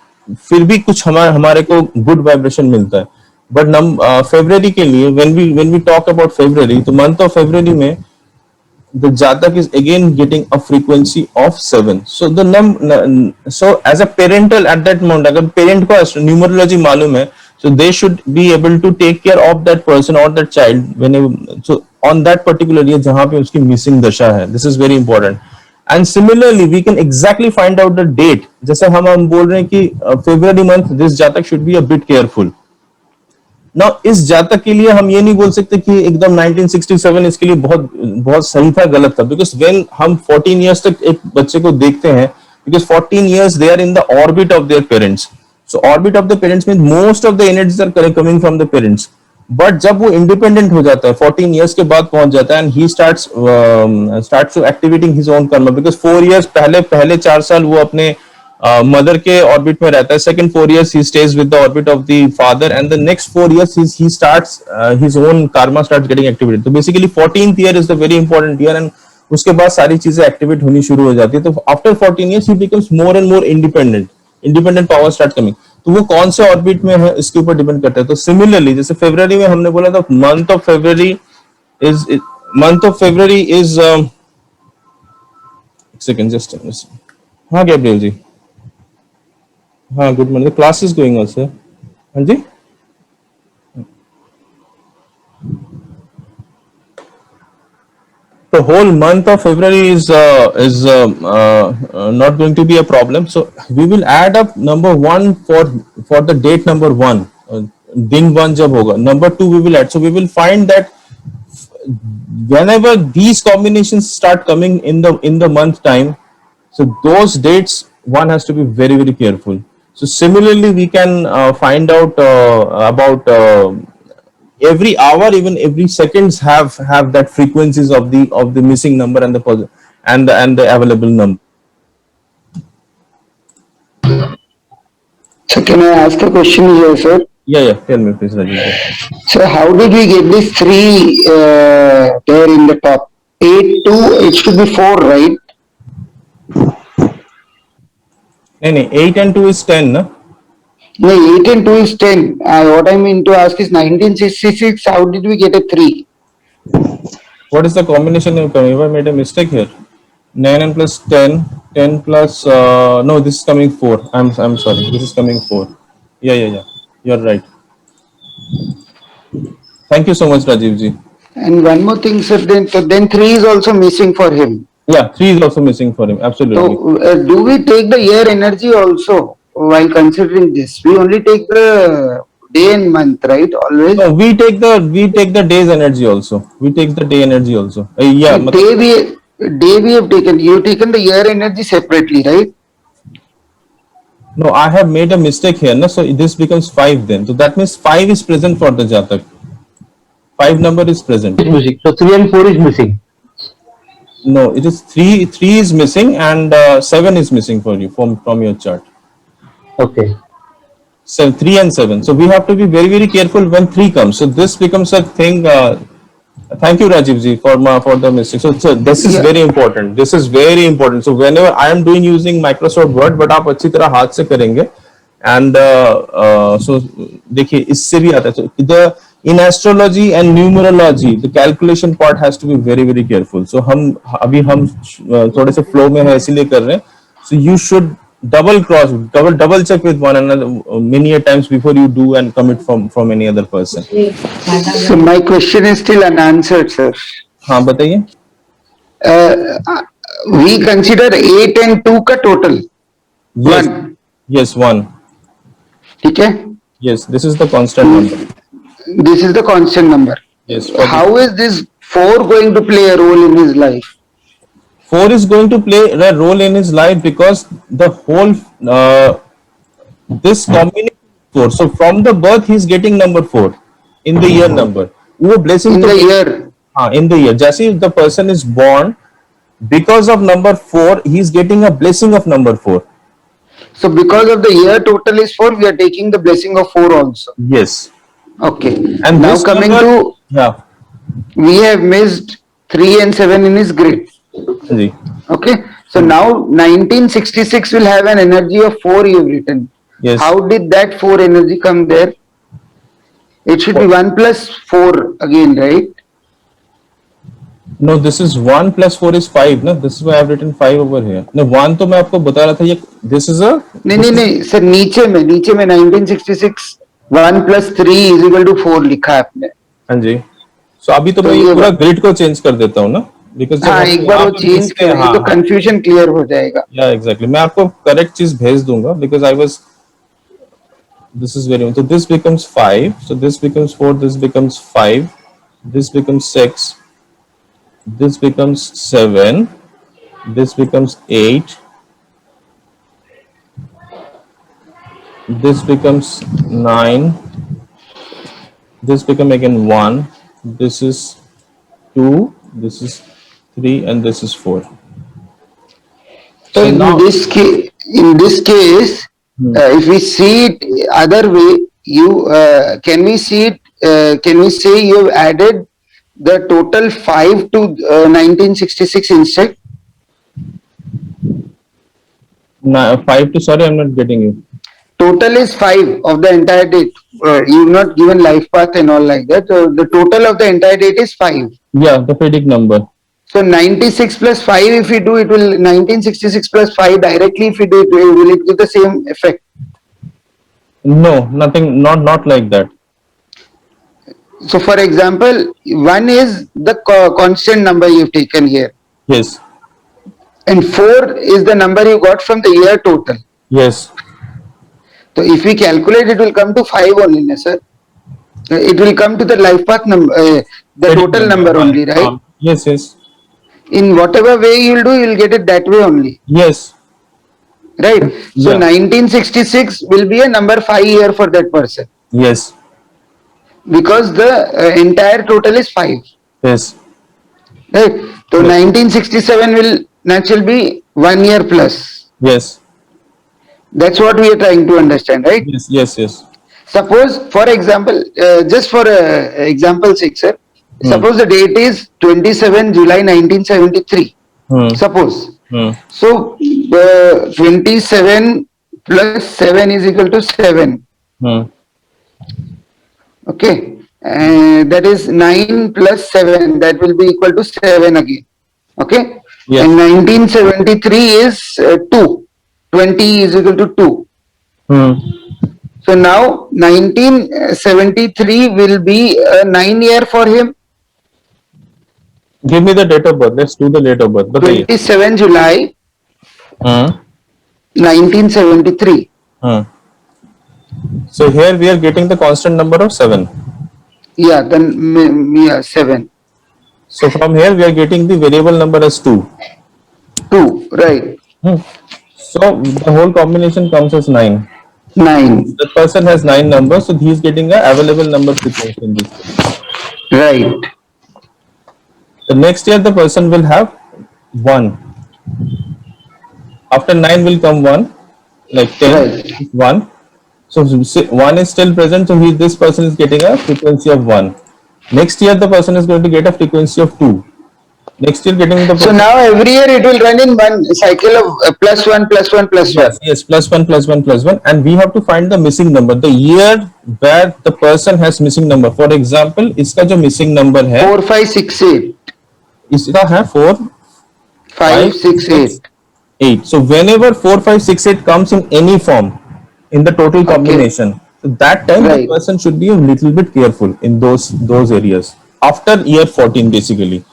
फिर भी कुछ हमारे को good vibration मिलता है. But February के लिए when we talk about February, तो month of February में the Jatak is again getting a frequency of 7. So so as a parental at that moment, अगर parent को numerology मालूम है, so they should be able to take care of that person or that child whenever, so on that particular year जहाँ पे उसकी missing दशा है. This is very important. And similarly, we can exactly find out the date. जैसे हम बोल रहे हैं कि February month this Jatak should be a bit careful. Now इस जातक के लिए हम ये नहीं बोल सकते कि एकदम 1967 इसके लिए बहुत बहुत सही था गलत था, because when हम 14 years तक एक बच्चे को देखते हैं, because 14 years they are in the orbit of their parents. So orbit of the parents means most of the energies are coming from the parents. But जब वो independent हो जाता है 14 years के बाद पहुंच जाता है and he starts to activating his own karma, because 4 years पहले 4 साल वो अपने मदर के ऑर्बिट में रहता है. Second 4 years he stays with the orbit of the father, and the next 4 years he starts his own karma starts getting activated. तो basically 14th year is the very important year, and उसके बाद सारी चीजें activate होनी शुरू हो जाती है. तो after 14 years he becomes more and more independent power start coming. तो वो कौन से ऑर्बिट में है इसके ऊपर डिपेंड करता है. तो सिमिलरली जैसे फरवरी में हमने बोला था month of February is second just हाँ गैब्रियल जी. हाँ good morning. Class is going on sir. हाँ जी. The whole month of February is not going to be a problem. So we will add up number 1 for the date number 1. दिन 1 जब होगा. Number 2 we will add. So we will find that whenever these combinations start coming in the month time, so those dates one has to be very very careful. So similarly we can find out about every hour, even every seconds have that frequencies of the missing number and the available number.
So can I ask a question here, sir?
Yeah, tell me please, Rajesh.
So how did we get this 3 there in the top? 8 2, it should be 4, right?
नहीं 8 and 2 is 10 na?
No, 8 and 2 is 10. What I mean to ask is 1966, how did we get a 3?
What is the combination of coming? Have I made a mistake here? 9 and plus 10 plus no, this is coming 4. I'm sorry, this is coming 4. Yeah, you're right. Thank you so much, Rajiv ji.
And one more thing, sir, then 3 is also missing for him.
Yeah, 3 is also missing for him, absolutely.
So do we take the year energy also while considering this? We only take the day and month, right? Always.
No, we take the day's energy also. We take the day energy also. Yeah,
Day we have taken. You've taken the year energy separately, right?
no, I have made a mistake here. No, so this becomes 5 then. So that means 5 is present for the Jatak. 5 number is present.
is missing. So 3 and 4 is missing.
No, it is 3. 3 is missing and 7 is missing for you from your chart.
Okay.
So 3 and 7. So we have to be very, very careful when 3 comes. So this becomes a thing. Thank you, Rajiv ji, for the mistake. So this is
Yeah.
very important. This is very important. So whenever I am doing using Microsoft Word, but आप अच्छी तरह हाथ से करेंगे. And so देखिए इससे भी आता है. So the in astrology and numerology, the calculation part has to be very, very careful. So हम थोड़े से flow में है इसीलिए कर रहे हैं. So you should double check with one another many a times before you do and commit from any other person.
So my question is still unanswered, sir.
हाँ बताइए.
We consider 8 and 2 का total.
Yes.
One.
Yes, 1.
ठीक है?
Yes, this is the constant number.
This is the constant number.
Yes.
How is this 4 going to play a role in his life?
4 is going to play a role in his life because the whole this combination 4. So from the birth he is getting number 4 in the year number. वो blessing
In
तो
the year.
हाँ in the year. जैसे the person is born because of number 4 he is getting a blessing of number 4.
So because of the year total is 4, we are taking the blessing of 4 also.
Yes.
Okay.
And
now
this
coming
number,
to,
yeah.
we have missed 3 and 7 in his grid.
Ji.
Okay. So now 1966 will have an energy of 4 you've written.
Yes.
How did that 4 energy come there? It should be 1 plus 4 again, right?
No, this is 1 plus 4 is 5. No, this is why I have written 5 over here. No, 1 तो मैं आपको बता रहा था ये. This is a.
नहीं sir नीचे में 1966 1 plus 3 is equal to 4 लिखा है आपने.
हाँ जी. So अभी तो मैं
ये
ये पूरा ग्रिड को चेंज कर देता हूँ ना. Because
हाँ एक बार वो चेंज करेंगे तो कंफ्यूजन क्लियर हो जाएगा.
Yeah, exactly. मैं आपको करेक्ट चीज भेज दूंगा because I was. This is very. So this becomes 5. So this becomes 4. This becomes 5. This becomes 6. This becomes 7. This becomes 8. This becomes 9. This becomes again 1. This is 2. This is 3 and this is 4.
So in
now-
this case, if we see it other way, can we see it? Can we say you have added the total 5 to 1966 instead?
5 to, sorry, I'm not getting you.
Total is 5 of the entire date. You've not given life path and all like that. So the total of the entire date is 5.
Yeah, the Vedic number.
So 96 plus 5, if we do, it will 1966 plus 5 directly. If we do it, will it give the same effect?
No, nothing, not like that.
So for example, 1 is the constant number you've taken here.
Yes,
And 4 is the number you got from the year total.
yes,
So if we calculate, it will come to 5 only, no, sir. It will come to the life path number, the
Vedic
total number only, right?
Yes, yes,
In whatever way you will do, you will get it that way only,
yes,
right? So
Yeah.
1966 will be a number 5 year for that person
yes,
because the entire total is 5,
yes,
right? So
Yes.
1967 will naturally be 1 year plus.
yes,
That's what we are trying to understand, right?
yes, yes, yes.
Suppose, for example, just for example sake, sir, suppose the date is 27 July 1973. Suppose. So 27 plus 7 is equal to 7. Okay. That is 9 plus 7. That will be equal to 7 again. Okay.
Yes.
And 1973 is 2. 20 is equal to 2. So now 1973 will be a 9 year for him.
Give me the date of birth. Let's do the date of birth. बताइए.
27 July
हाँ,
1973.
हाँ. So here we are getting the constant number of 7.
Yeah, then yeah, 7.
So from here we are getting the variable number as 2.
2, right.
So the whole combination comes as 9.
9,
The person has 9 numbers, so he is getting a available number frequency in this case.
right.
The next year the person will have 1. After 9 will come 1, like 10,
Right.
1. So 1 is still present, so this person is getting a frequency of 1. Next year the person is going to get a frequency of 2. Next year getting the
So now every year it will run in one cycle of +1, +1, +1.
yes, +1, +1, +1, and we have to find the missing number, the year where the person has missing number. For example, इसका जो missing number है,
4, 5, 6, 8.
इसका है 4,
5, 6, 8.
8. So whenever 4, 5, 6, 8 comes in any form in the total combination, so that time
Right.
the person should be a little bit careful in those areas after year 14 basically.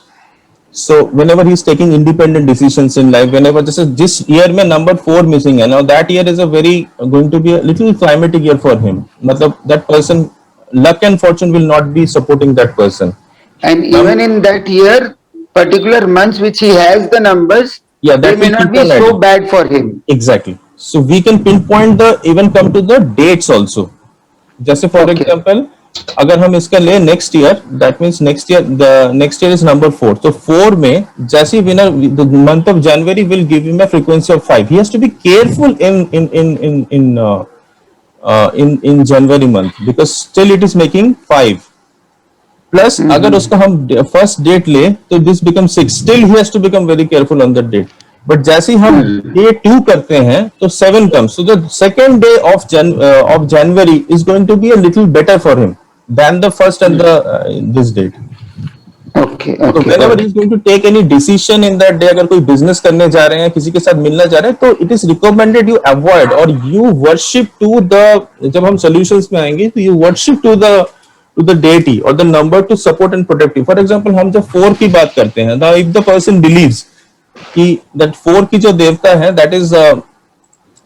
So whenever he is taking independent decisions in life, whenever this year में number 4 missing है, now that year is a very going to be a little climatic year for him. मतलब that person, luck and fortune will not be supporting that person.
And even in that year, particular months which he has the numbers,
Yeah,
they
that
may
will
not be
keep on
so
adding.
bad for him.
Exactly. So we can pinpoint even come to the dates also. जैसे for
Okay.
example, अगर हम इसका ले next year, that means the next year is number 4. So 4 में जैसे winner, the month of January will give him a frequency of 5. He has to be careful in January month, because still it is making 5. Plus अगर उसका हम first date ले तो this becomes 6. Still he has to become very careful on that date. But जैसे ही हम day 2 करते हैं तो 7 comes. So the second day of January is going to be a little better for him than the first and the this date.
Okay,
So
okay.
whenever
got
he
it.
is going to take any decision in that day, अगर कोई business करने जा रहे हैं, किसी के साथ मिलना जा रहे हैं, तो it is recommended you avoid or you worship to the, जब हम solutions में आएंगे तो you worship to the deity or the number to support and protect you. For example, हम जब 4 की बात करते हैं, now if the person believes कि that 4 की जो देवता है that is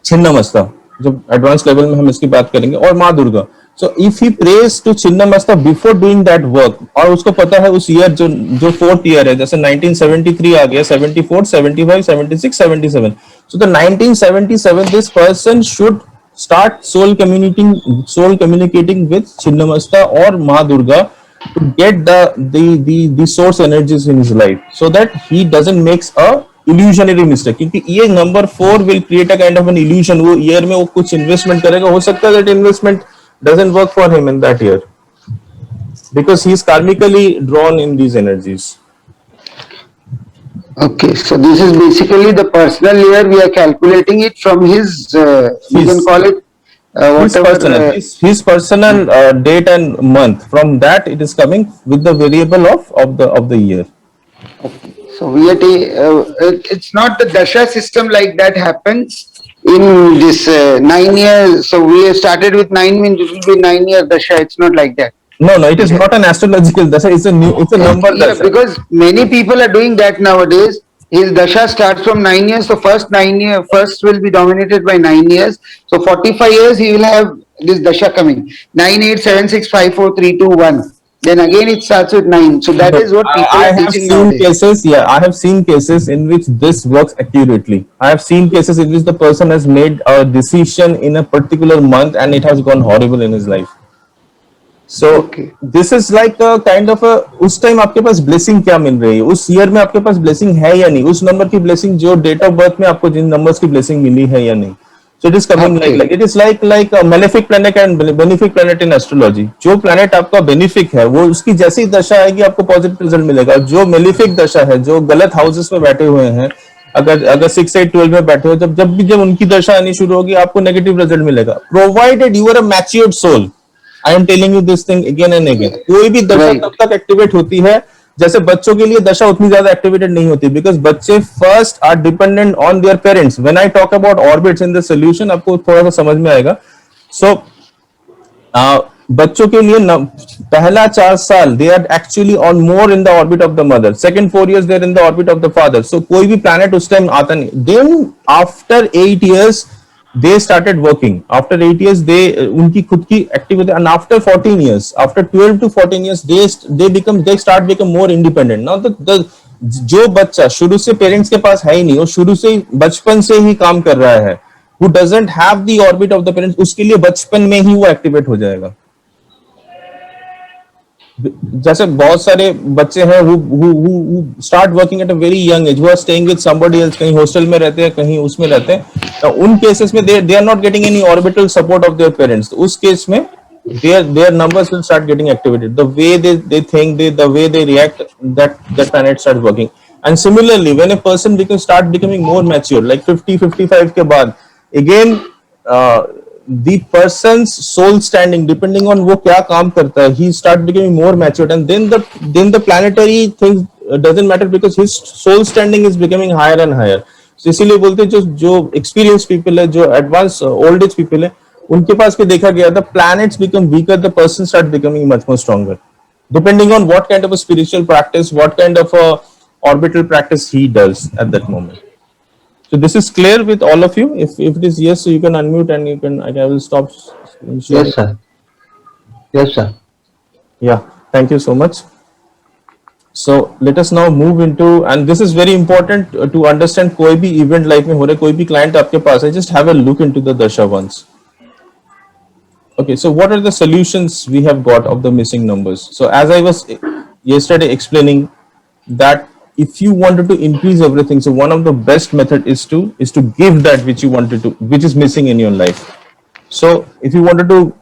छिन्नमस्ता, जो एडवांस लेवल में हम इसकी बात करेंगे, और माँ Durga. So if he prays to Chhinnamasta before doing that work, और उसको पता है उस ईयर जो 4th ईयर है, जैसे 1973 आ गया, 74, 75, 76, 77. So the 1977 this person should start soul communicating with Chhinnamasta or माँ Durga to get the source energies in his life, so that he doesn't makes a illusionary mistake. क्योंकि ये number 4 will create a kind of an illusion. वो year में वो कुछ investment करेगा, हो सकता है that investment doesn't work for him in that year because he is karmically drawn in these energies.
Okay, so this is basically the personal year. We are calculating it from his, we can call it whatever.
His personal date and month. From that it is coming with the variable of the year.
So we are it's not the dasha system like that happens in this 9 years. So we have started with 9 means it will be 9 year dasha. It's not like that.
No, it is not an astrological dasha. It's a number
Yeah,
dasha.
because many people are doing that nowadays. His dasha starts from 9 years. So first will be dominated by 9 years. So 45 years he will have this dasha coming. 9, 8, 7, 6, 5, 4, 3, 2, 1. Then again it starts with 9. So that is what people
I
are
have
teaching
seen
nowadays.
cases. Yeah, I have seen cases in which this works accurately. I have seen cases in which the person has made a decision in a particular month and it has gone horrible in his life. So
Okay.
this is like a kind of a, उस time आपके पास blessing क्या मिल रही है, उस year में आपके पास blessing है या नहीं, उस नंबर की ब्लेसिंग जो डेट ऑफ बर्थ में आपको जिन नंबर्स की ब्लेसिंग मिली है या नहीं. So it is coming
Okay.
like it is like a malefic planet and benefic planet in astrology. जो planet आपका benefic है वो उसकी जैसी दशा आएगी आपको पॉजिटिव रिजल्ट मिलेगा. जो malefic दशा है, जो गलत हाउसेस में बैठे हुए हैं, अगर 6, 8, 12 में बैठे हो, जब उनकी दशा आनी शुरू होगी आपको नेगेटिव रिजल्ट मिलेगा. Provided you are a matured soul. I am telling you this thing again and again. कोई भी दशा
Right.
तब तक एक्टिवेट होती है, जैसे बच्चों के लिए दशा उतनी ज्यादा एक्टिवेटेड नहीं होती, बिकॉज बच्चे first are dependent on their parents. When I talk about orbits in the solution आपको थोड़ा सा समझ में आएगा. सो बच्चों के लिए पहला 4 साल they are actually on more in the orbit of the mother. Second 4 years they are in the orbit of the father. So कोई भी प्लैनेट उस टाइम आता नहीं. Then after 8 years they started working after 8 years, they उनकी खुद की activity, and after 14 years, after 12 to 14 years, they start become more independent. Now the जो बच्चा शुरू से पेरेंट्स के पास है ही नहीं, और शुरू से ही बचपन से ही काम कर रहा है, who doesn't have the orbit of the parents, उसके लिए बचपन में ही वो एक्टिवेट हो जाएगा. जैसे बहुत सारे बच्चे हैं who start working at a very young age, who are staying with somebody else, कहीं हॉस्टल में रहते हैं, कहीं उसमें रहते हैं, तो उन केसेस में they are not getting any orbital support of their parents. तो उस केस में their numbers will start getting activated. The way they think, the way they react, that planet starts working. And similarly, when a person start becoming more mature, like 50-55 के बाद, again the person's soul standing, depending on वो क्या काम करता है, he start becoming more matured, and then the planetary things doesn't matter, because his soul standing is becoming higher and higher. So इसीलिए बोलते हैं जो experienced people है, जो advanced old age people है, उनके पास भी देखा गया था, planets become weaker, the person start becoming much more stronger, depending on what kind of a spiritual practice, what kind of a orbital practice he does at that moment. So this is clear with all of you. If it is yes, so you can unmute and you can. I will stop.
Yes, sir. Yes, sir.
Yeah. Thank you so much. So let us now move into, and this is very important to understand. कोई भी event life में हो रहा है, कोई भी client आपके पास है, just have a look into the dasha once. Okay. So what are the solutions we have got of the missing numbers? So as I was yesterday explaining, that if you wanted to increase everything, so one of the best method is to give that which you wanted to, which is missing in your life. So if you wanted to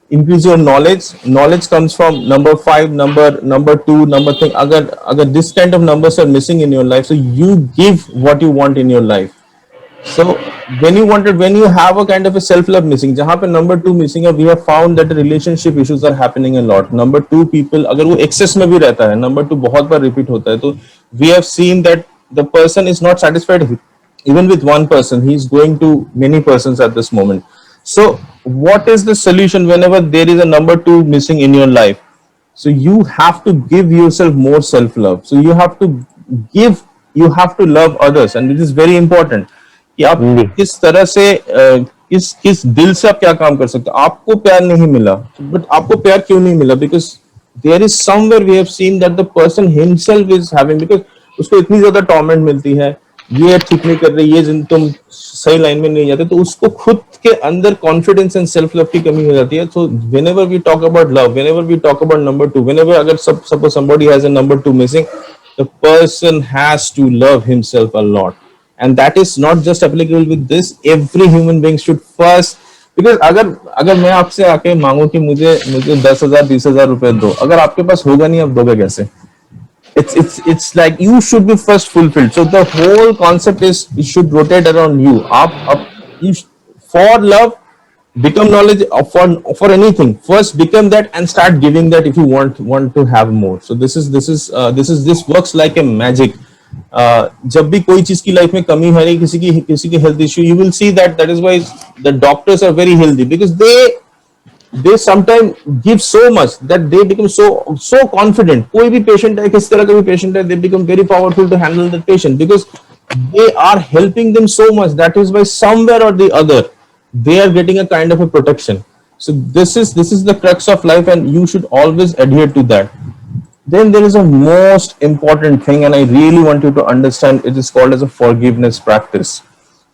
increase your knowledge comes from number 5, number 2, number thing. Agar this kind of numbers are missing in your life, so you give what you want in your life. So when you have a kind of a self-love missing, जहाँ पे number 2 missing है, we have found that the relationship issues are happening a lot. Number 2 people, अगर वो excess में भी रहता है, number 2 बहुत बार repeat होता है, तो we have seen that the person is not satisfied even with one person, he is going to many persons at this moment. So what is the solution whenever there is a number 2 missing in your life? So you have to give yourself more self-love. So you have to love others, and it is very important कि आप किस तरह से किस दिल से आप क्या काम कर सकते हो. आपको प्यार नहीं मिला, बट आपको प्यार क्यों नहीं मिला? Because there is somewhere we have seen that the person himself is having, because उसको इतनी ज्यादा टॉर्मेंट मिलती है, ये ठीक नहीं कर रही, ये तुम सही लाइन में नहीं जाते, तो उसको खुद के अंदर कॉन्फिडेंस एंड सेल्फ लव की कमी हो जाती है. So whenever we talk about love, whenever we talk about number 2, whenever अगर suppose somebody has a number 2 missing, the person has to love himself a lot. And that is not just applicable with this. Every human being should first, because अगर मैं आपसे आके मांगू कि मुझे 10,000 20,000 रुपए दो, अगर आपके पास होगा नहीं, आप दोगे कैसे? It's like you should be first fulfilled. So the whole concept is it should rotate around you. You for love, become knowledge for anything. First become that and start giving that if you want to have more. So this works like a magic. जब भी कोई चीज की life में कमी है, किसी की health issue, you will see that is why the doctors are very healthy, because they sometimes give so much that they become so confident. कोई भी पेशेंट है, किस तरह का भी पेशेंट है, they become very powerful to handle the patient because they are helping them so much. That is why somewhere or the other they are getting a kind of a protection. So this is the crux of life, and you should always adhere to that. Then there is a most important thing, and I really want you to understand. It is called as a forgiveness practice.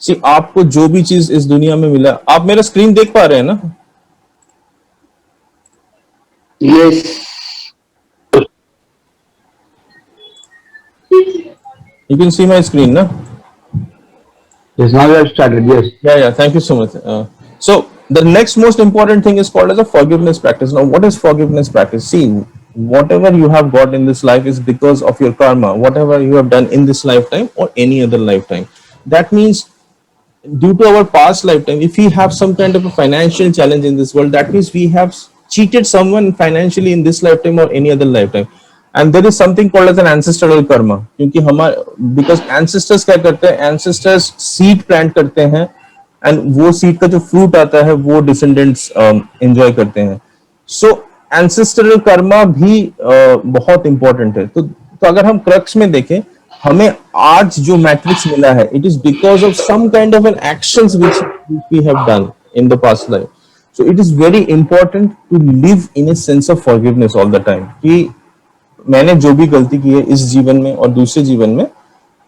See, आपको जो भी चीज इस दुनिया में मिला, आप मेरा स्क्रीन देख पा रहे हैं ना?
Yes.
You can see my screen, na?
Yes, now you have started. Yes.
Yeah. Thank you so much. So the next most important thing is called as a forgiveness practice. Now, what is forgiveness practice? See, whatever you have got in this life is because of your karma, whatever you have done in this lifetime or any other lifetime. That means due to our past lifetime, if we have some kind of a financial challenge in this world, that means we have cheated someone financially in this lifetime or any other lifetime. And there is something called as an ancestral karma. Because ancestors क्या करते हैं? Ancestors seed plant करते हैं, and वो seed का जो fruit आता है वो descendants enjoy करते हैं. So एंसेस्ट्रल कर्मा भी बहुत इंपॉर्टेंट है. तो अगर हम क्रक्स में देखें, हमें आज जो मैट्रिक्स मिला है, it is because of some kind of an actions which we have done in the past life. So it is very important to live in a sense of forgiveness all the time कि मैंने जो भी गलती की है इस जीवन में और दूसरे जीवन में,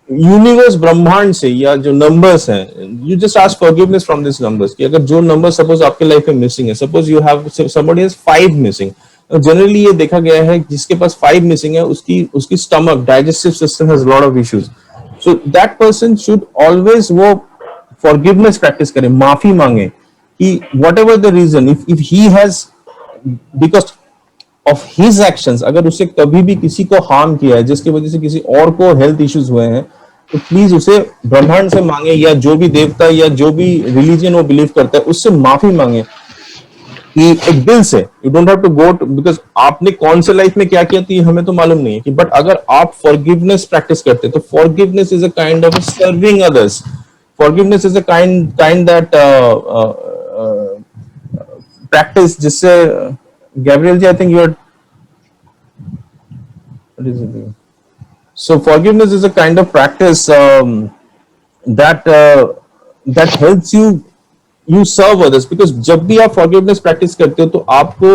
यूनिवर्स ब्रह्मांड से या जो नंबर्स हैं, you just ask forgiveness from this numbers कि अगर जो नंबर सपोज आपके लाइफ में मिसिंग है, suppose you have somebody has 5 missing, generally ये देखा गया है जिसके पास 5 मिसिंग है उसकी stomach digestive system has lot of issues. So that person should always वो फॉरगिवनेस प्रैक्टिस करे, माफी मांगे कि whatever the reason, if he has because of his actions, अगर उसे कभी भी किसी को हार्म किया है जिसकी वजह से किसी और को हेल्थ इश्यूज हुए हैं, तो प्लीज उसे ब्रह्मांड से मांगे या जो भी देवता या जो भी रिलीजन वो बिलीव करता है उससे माफी मांगे कि एक दिल से. You don't have to go to, because आपने कौन से लाइफ में क्या किया था ये हमें तो मालूम नहीं है कि, बट अगर आप फॉरगिवनेस प्रैक्टिस करते हैं तो forgiveness is a kind of serving others. Forgiveness is a kind that practice जिससे Gabriel ji, I think you are. What is it? So forgiveness is a kind of practice that helps you serve others, because जब भी आप forgiveness practice करते हो तो आपको,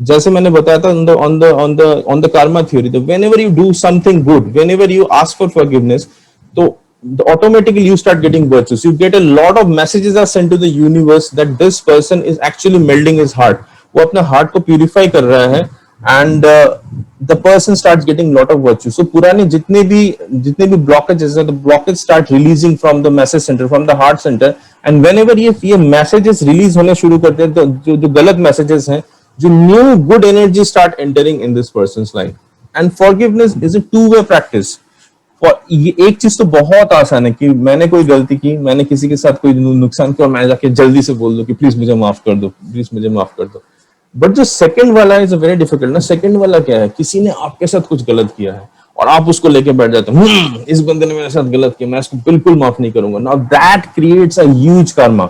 जैसे मैंने बताया था on the karma theory, that whenever you do something good, whenever you ask for forgiveness, तो automatically you start getting virtues. You get a lot of messages are sent to the universe that this person is actually melding his heart. वो अपने heart को purify कर रहा है and the person starts getting lot of virtue. So पुराने जितने भी blockages हैं, the blockage start releasing from the message centre, from the heart centre, and whenever ये मैसेजेस रिलीज होने शुरू करते हैं तो जो गलत मैसेजेस हैं, जो new good energy start entering in this persons life. And forgiveness is a two way practice. ये एक चीज तो बहुत आसान है कि मैंने कोई गलती की, मैंने किसी के साथ कोई नुकसान किया, मैं जाके जल्दी से बोल दो कि प्लीज मुझे माफ कर दो, प्लीज मुझे माफ कर दो. बट जो सेकंड वाला इज वेरी डिफिकल्ट ना. सेकंड वाला क्या है, किसी ने आपके साथ कुछ गलत किया है और आप उसको लेके बैठ जाते हो, इस बंदे ने मेरे साथ गलत किया, मैं इसको बिल्कुल माफ नहीं करूंगा. Now that creates a huge Karma.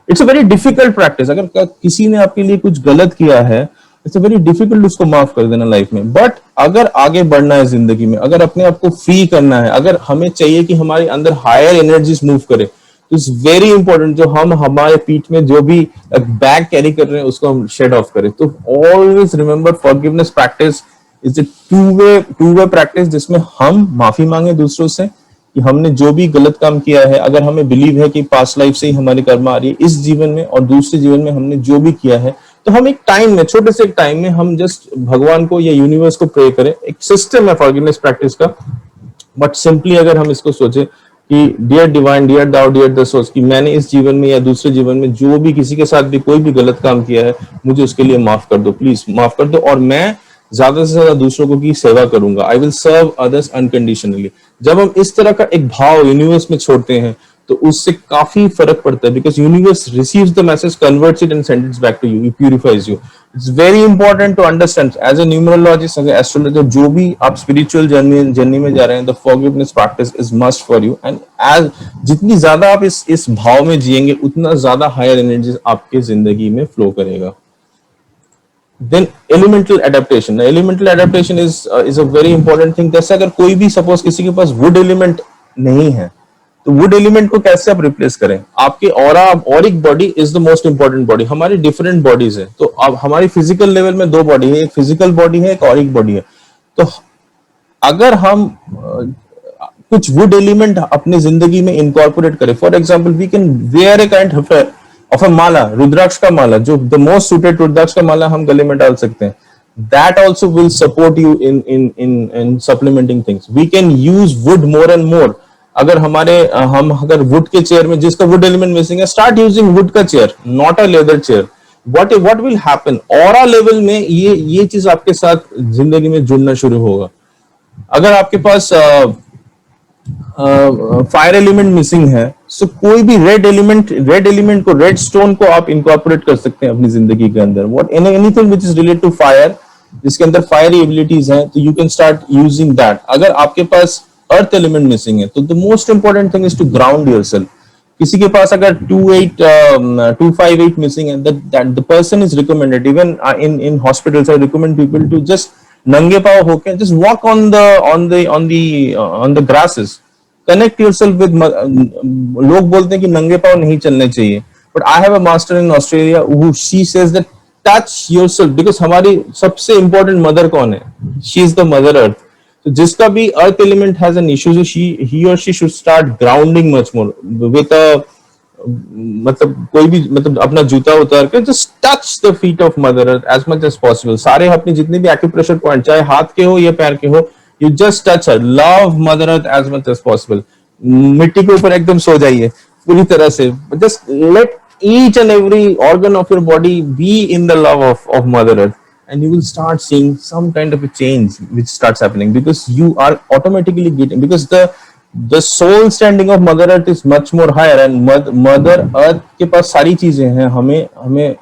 It's a very difficult practice. अगर किसी ने आपके लिए कुछ गलत किया है, इट्स वेरी डिफिकल्ट उसको माफ कर देना लाइफ में. बट अगर आगे बढ़ना है जिंदगी में, अगर अपने आप को फ्री करना है, अगर हमें चाहिए कि हमारे अंदर हायर एनर्जीज मूव करे, तो इट्स वेरी इंपॉर्टेंट जो हम हमारे पीठ में जो भी बैग कैरी कर रहे हैं उसको हम शेड ऑफ करें. तो always remember forgiveness practice is a two way practice, जिसमें हम माफी मांगे दूसरों से कि हमने जो भी गलत काम किया है, अगर हमें बिलीव है कि पास्ट लाइफ से ही हमारी कर्म आ रही है, इस जीवन में और दूसरे जीवन में हमने जो भी किया है, तो हम एक टाइम में, छोटे से एक टाइम में हम जस्ट भगवान को या यूनिवर्स को प्रे करें. एक सिस्टम है फॉरगिवनेस प्रैक्टिस का, बट सिंपली अगर हम इसको सोचे कि dear divine, dear thou, dear the source, कि मैंने इस जीवन में या दूसरे जीवन में जो भी किसी के साथ भी कोई भी गलत काम किया है, मुझे उसके लिए माफ कर दो, प्लीज माफ कर दो, और मैं ज्यादा से ज्यादा दूसरों को की सेवा करूंगा. I will serve others unconditionally. जब हम इस तरह का एक भाव यूनिवर्स में छोड़ते हैं तो उससे काफी फर्क पड़ता है, because universe receives the message, converts it and sends it back to you, it purifies you. It's very important to understand as a numerologist, as a astrologer, जो भी आप स्पिरिचुअल जर्नी में जा रहे हैं, the forgiveness practice is must for you. And as जितनी ज्यादा आप इस भाव में जिएंगे, उतना ज्यादा हायर एनर्जी आपके जिंदगी में फ्लो करेगा. Then elemental adaptation. Now, elemental adaptation is a very important thing. जैसे अगर कोई भी सपोज किसी के पास wood element नहीं है, तो wood element को कैसे आप रिप्लेस करें? आपके Auric body is the most important body. हमारी डिफरेंट बॉडीज है, तो अब हमारी फिजिकल लेवल में 2 बॉडी है, एक फिजिकल बॉडी है, एक ऑरिक बॉडी है. तो अगर हम कुछ वुड एलिमेंट अपनी जिंदगी में इनकॉर्पोरेट करें, for example we can wear a kind of a mala, rudraksha का माला, जो द मोस्ट सूटेड रुद्राक्ष का माला हम गले में डाल सकते हैं. That also will support you in supplementing things. We can use wood more and more. अगर अगर वुड के चेयर में, जिसका वुड एलिमेंट मिसिंग है, स्टार्ट यूजिंग वुड का chair, not a leather chair. what will happen, aura level में ये चीज आपके साथ जिंदगी में जुड़ना शुरू होगा. अगर आपके पास फायर एलिमेंट मिसिंग है, सो कोई भी रेड एलिमेंट को, रेड स्टोन को आप इनकॉर्पोरेट कर सकते हैं अपनी जिंदगी के अंदर. Anything which is related to fire, जिसके अंदर फायरी एबिलिटीज हैं, तो you can start using that. अगर आपके पास अर्थ एलिमेंट मिसिंग है, तो the most important thing is to ground yourself. किसी के पास अगर 258 मिसिंग है, that the person is recommended, even in hospitals I recommend people to just नंगे पाव होके just walk on the grasses, connect yourself with लोग बोलते हैं कि नंगे पाव नहीं चलने चाहिए, but I have a master in Australia who she says that touch yourself, because हमारी सबसे important mother कौन है? She is the mother earth. तो जिसका भी earth element has an issue, so he or she should start grounding much more with a मतलब कोई भी मतलब अपना जूता उतार के just touch the feet of mother earth as much as possible. सारे अपने जितने भी एक्यूप्रेशर पॉइंट चाहे हाथ के हो या पैर के हो, you just touch her, love mother earth as much as possible. मिट्टी के ऊपर एकदम सो जाइए पूरी तरह से, just let each and every organ of your body be in the love of mother earth, and you will start seeing some kind of a change which starts happening, because you are automatically getting, because the soul standing of mother earth is much more higher, and mother earth के पास सारी चीजें हैं, हमें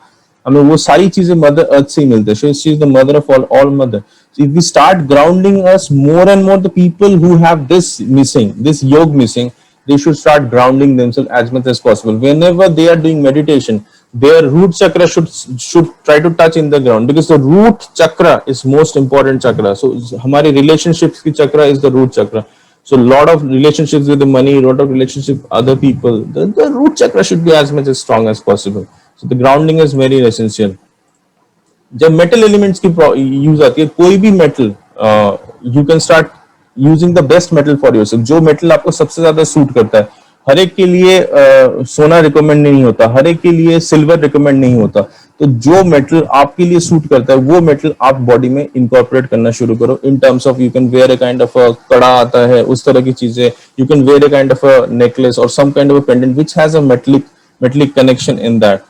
वो सारी चीजें mother earth से ही मिलते हैं. She is the mother of all mother. So if we start grounding us more and more, the people who have this missing, this yoga missing, they should start grounding themselves as much as possible. Whenever they are doing meditation, their root chakra should try to touch in the ground, because the root chakra is most important chakra. So हमारे relationships की chakra is the root chakra. So lot of relationships with the money, lot of relationships with other people, the root chakra should be as much as strong as possible. So the grounding is very essential. जब metal elements की use आती है, कोई भी metal you can start using the best metal for yourself. जो metal आपको सबसे ज्यादा सूट करता है. हर एक के लिए सोना रिकमेंड नहीं होता, हर एक के लिए सिल्वर रिकमेंड नहीं होता. तो जो मेटल आपके लिए सूट करता है वो मेटल आप बॉडी में इनकॉर्पोरेट करना शुरू करो. In terms of you can wear a kind of kada आता है, उस तरह की चीजें. You can wear a kind of a necklace और some kind of a pendant which has a metallic connection in that.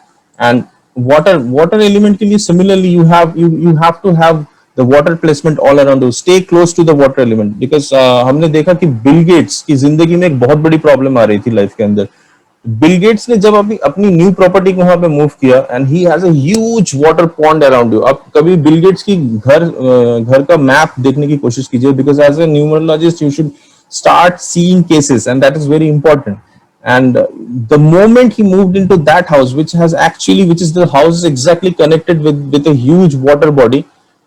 And water element के लिए similarly you have to have the water placement all around you. Stay close to the water element, because हमने देखा कि Bill Gates की जिंदगी में एक बहुत बड़ी प्रॉब्लम आ रही थी लाइफ के अंदर. बिल गेट्स ने जब अपनी न्यू प्रॉपर्टी को वहां पे मूव किया, and he has a huge water pond around you. आप कभी बिल गेट्स की घर का मैप देखने की कोशिश कीजिए, because as a numerologist you should start seeing cases, and that is very important. And the moment he moved into that house, which is the house is exactly connected with a huge water body,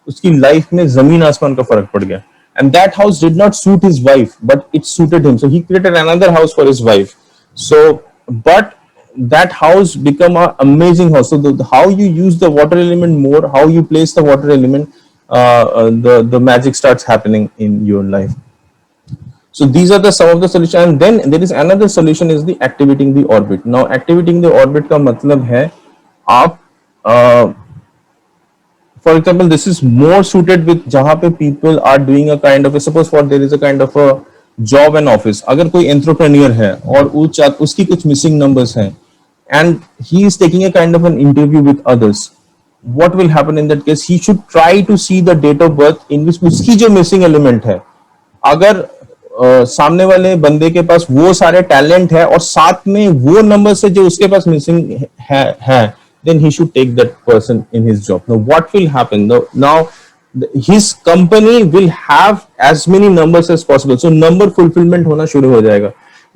उसकी life में जमीन आसमान का फर्क पड़ गया. And that house did not suit his wife, but it suited him. So he created another house for his wife. So, but that house became an amazing house. So how you use the water element more, how you place the water element, the magic starts happening in your life. So these are some of the solutions. And then there is another solution, is the activating the orbit. Now activating the orbit का मतलब है आप for example, this is more suited with जहाँ पे people are doing a kind of, suppose for there is a kind of a job and office. अगर कोई entrepreneur है और उसकी कुछ missing numbers हैं, and he is taking a kind of an interview with others, what will happen in that case? He should try to see the date of birth in which उसकी जो missing element है. अगर सामने वाले बंदे के पास वो सारे टैलेंट है और साथ में वो नंबर से जो उसके पास मिसिंग है, then he should take that person in his job. Now what will happen? Now his company will have as many numbers as possible. So number fulfillment होना शुरू हो जाएगा.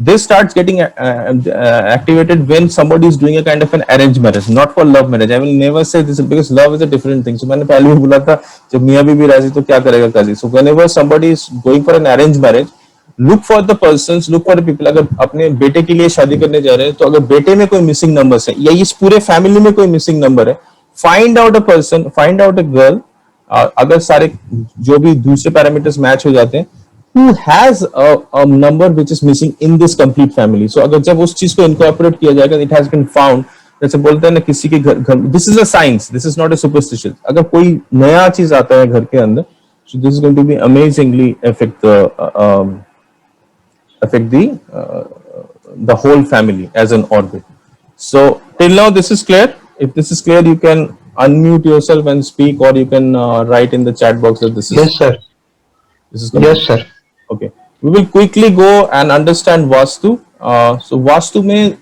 This starts getting activated when somebody is doing a kind of an arranged marriage, not for love marriage. I will never say this because love is a different thing. So मैंने पहले भी बोला था, जब मियाँ बीवी राजी तो क्या करेगा काजी. So whenever somebody is going for an arranged marriage, look for the persons, look for the people. अगर अपने बेटे के लिए शादी करने जा रहे हैं, तो अगर बेटे में कोई मिसिंग नंबर्स है या इस पूरे फैमिली में कोई मिसिंग नंबर है, find out a person, find out a girl, अगर सारे जो भी दूसरे पैरामीटर्स मैच हो जाते हैं, who has a number which is missing in this complete family. So अगर जब उस चीज को इनकॉर्पोरेट किया जाएगा, it has been found, जैसे बोलते हैं ना किसी के घर, this is a science, this is not a superstition. अगर कोई नया चीज आता है घर के अंदर, so this is going to be amazingly affect the whole family as an orbit. So till now this is clear. If this is clear, you can unmute yourself and speak, or you can write in the chat box that this is.
Yes, sir.
This is
Yes, sir.
Okay. We will quickly go and understand Vastu. So Vastu में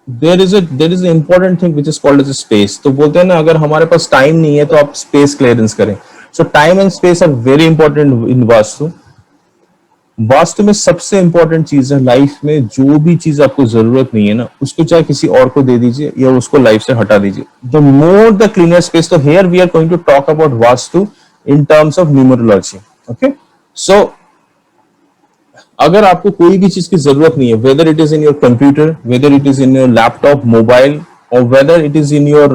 there is an important thing which is called as a space. तो बोलते हैं ना, अगर हमारे पास time नहीं है तो आप स्पेस क्लियरेंस करें. So time and space are very important in Vastu. Vastu में सबसे इंपॉर्टेंट चीज है लाइफ में, जो भी चीज आपको जरूरत नहीं है ना, उसको चाहे किसी और को दे दीजिए या उसको लाइफ से हटा दीजिए. The more the cleaner space. तो here we are going to talk about vastu in terms of numerology. Okay, so अगर आपको कोई भी चीज की जरूरत नहीं है, whether it is in your computer, whether it is in your laptop, mobile, or whether it is in your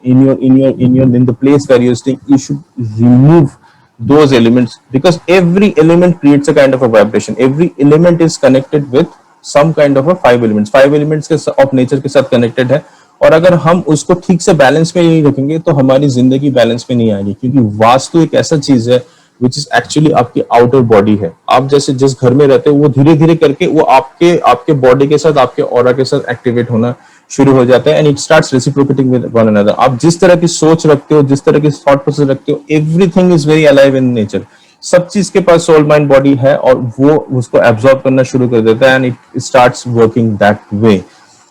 in the place where you're staying, you should remove those elements, because every element creates a kind of a vibration. Every element is connected with some kind of a five elements के of nature के साथ connected है, और अगर हम उसको ठीक से बैलेंस में नहीं रखेंगे तो हमारी जिंदगी बैलेंस में नहीं आएगी, क्योंकि वास्तु एक ऐसा चीज है which is actually आपकी आउटर बॉडी है. आप जैसे जिस घर में रहते हो वो धीरे धीरे करके वो आपके बॉडी के साथ, आपके ऑरा के साथ एक्टिवेट होना शुरू हो जाता है, and it starts reciprocating with one another. आप जिस तरह की सोच रखते हो, जिस तरह की थॉट प्रोसेस रखते हो, everything is very alive in nature. सब चीज के पास सोल माइंड बॉडी है और वो उसको एब्जॉर्ब करना शुरू कर देता है, and it starts working that way.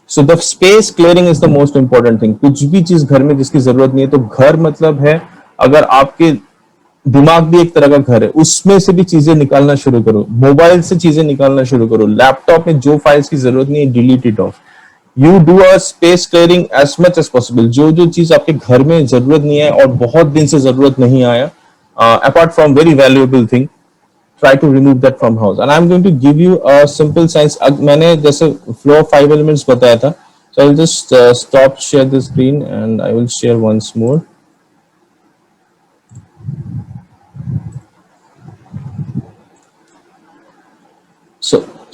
So the space clearing is the most important thing. कुछ भी चीज घर में जिसकी जरूरत नहीं है, तो घर मतलब है, अगर आपके दिमाग भी एक तरह का घर है, उसमें से भी चीजें निकालना शुरू करो, मोबाइल से चीजें निकालना शुरू करो, लैपटॉप में जो फाइल्स की जरूरत नहीं है delete it off. You do a space clearing as much as possible. जो चीज आपके घर में जरूरत नहीं है और बहुत दिन से जरूरत नहीं आया, apart from very valuable thing, try to remove that from house. And I'm going to give you a simple science. मैंने जैसे flow of 5 elements बताया था, so I'll just stop share the screen and I will share once more.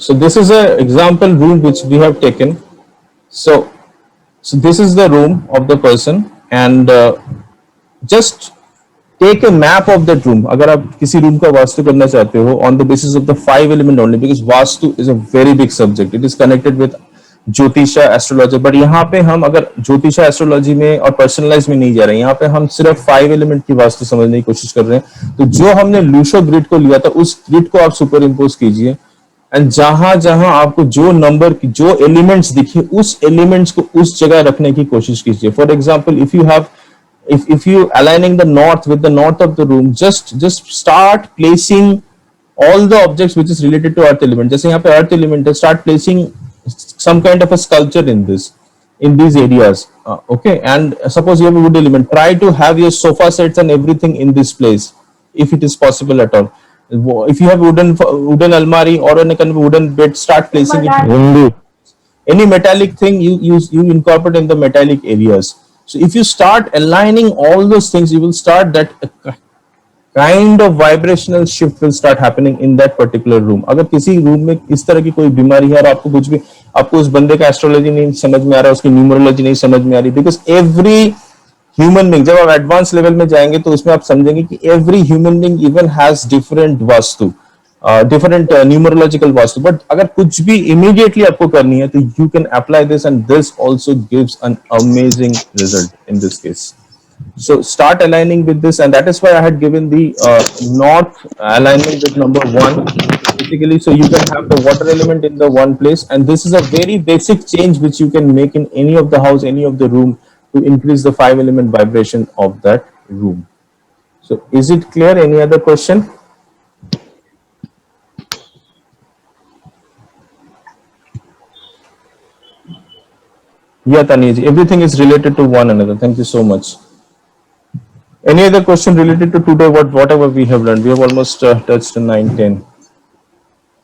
So this is a example room which we have taken. So this is the room of the person, and just take a map of that room. अगर आप किसी room का वास्तु करना चाहते हो on the basis of the 5 element only, because vastu is a very big subject. It is connected with jyotisha, astrology. But यहाँ पे हम अगर ज्योतिषा, एस्ट्रोलॉजी में और पर्सनलाइज में नहीं जा रहे हैं, यहाँ पे हम सिर्फ 5 एलिमेंट की वास्तु समझने की कोशिश कर रहे हैं. तो जो हमने लूशो ग्रिड को लिया था, उस ग्रिड को आप सुपर इम्पोज कीजिए, एंड जहां जहां आपको जो नंबर की जो एलिमेंट्स दिखे, उस एलिमेंट्स को उस जगह रखने की कोशिश कीजिए. For example, if you have if you aligning the north with the north of the room, just start placing all the objects which is related to earth element. जैसे यहाँ पे earth element है, start placing some kind of a sculpture in these areas. Okay, and suppose you have a wood element, try to have your sofa sets and everything in this place if it is possible at all. If you have wooden almari or any kind of wooden bed, start placing it. Any metallic thing you incorporate in the metallic areas. So if you start aligning all those things, you will start that kind of vibrational shift will start happening in that particular room. अगर किसी room में इस तरह की कोई बीमारी है और आपको कुछ भी, आपको उस बंदे का एस्ट्रोलॉजी नहीं समझ में आ रहा, उसकी न्यूमरोलॉजी नहीं समझ में आ रही, बिकॉज एवरी ह्यूमन बीइंग, जब आप एडवांस लेवल में जाएंगे तो उसमें आप समझेंगे कि every human being even has different vastu, different numerological vastu. But अगर कुछ भी immediately आपको करनी है तो you can apply this, and this also gives an amazing result in this case. So start aligning with this, and that is why I had given the north alignment with number 1 basically, so you can have the water element in the one place, and this is a very basic change which you can make in any of the house, any of the room, to increase the 5 element vibration of that room. So is it clear? Any other question? Yeah, Tanya ji, everything is related to one another. Thank you so much. Any other question related to today, whatever we have learned? We have almost touched 9-10.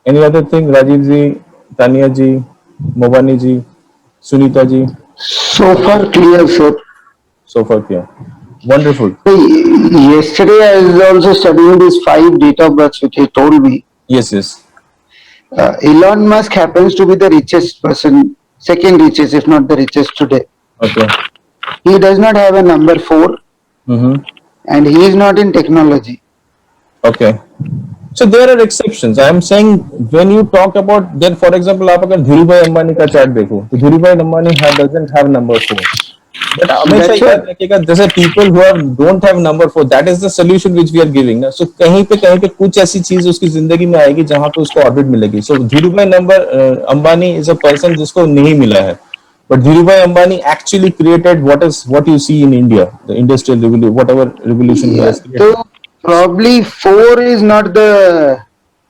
Any other thing, Rajiv ji, Tanya ji, Mobani ji, Sunita ji?
So far clear, sir.
So far clear. Wonderful.
Yesterday I was also studying these 5 date of births which he told me.
Yes, yes.
Elon Musk happens to be the richest person, second richest, if not the richest today.
Okay.
He does not have a number 4, and he is not in technology.
Okay. So there are exceptions. I am saying when you talk about, then for example, आप अगर धीरूभाई अंबानी का chart देखो, तो Dhirubhai Ambani doesn't have number 4. But हमेशा याद रखिएगा, जैसे people who don't have number 4, that is the solution which we are giving. ना, so कहीं पे कुछ ऐसी चीज उसकी जिंदगी में आएगी जहां पे उसको ऑर्बिट मिलेगी. So Dhirubhai Ambani is a person जिसको नहीं मिला है. But Dhirubhai Ambani actually created what you see in India, the industrial revolution, whatever revolution he has created.
So probably 4 is not the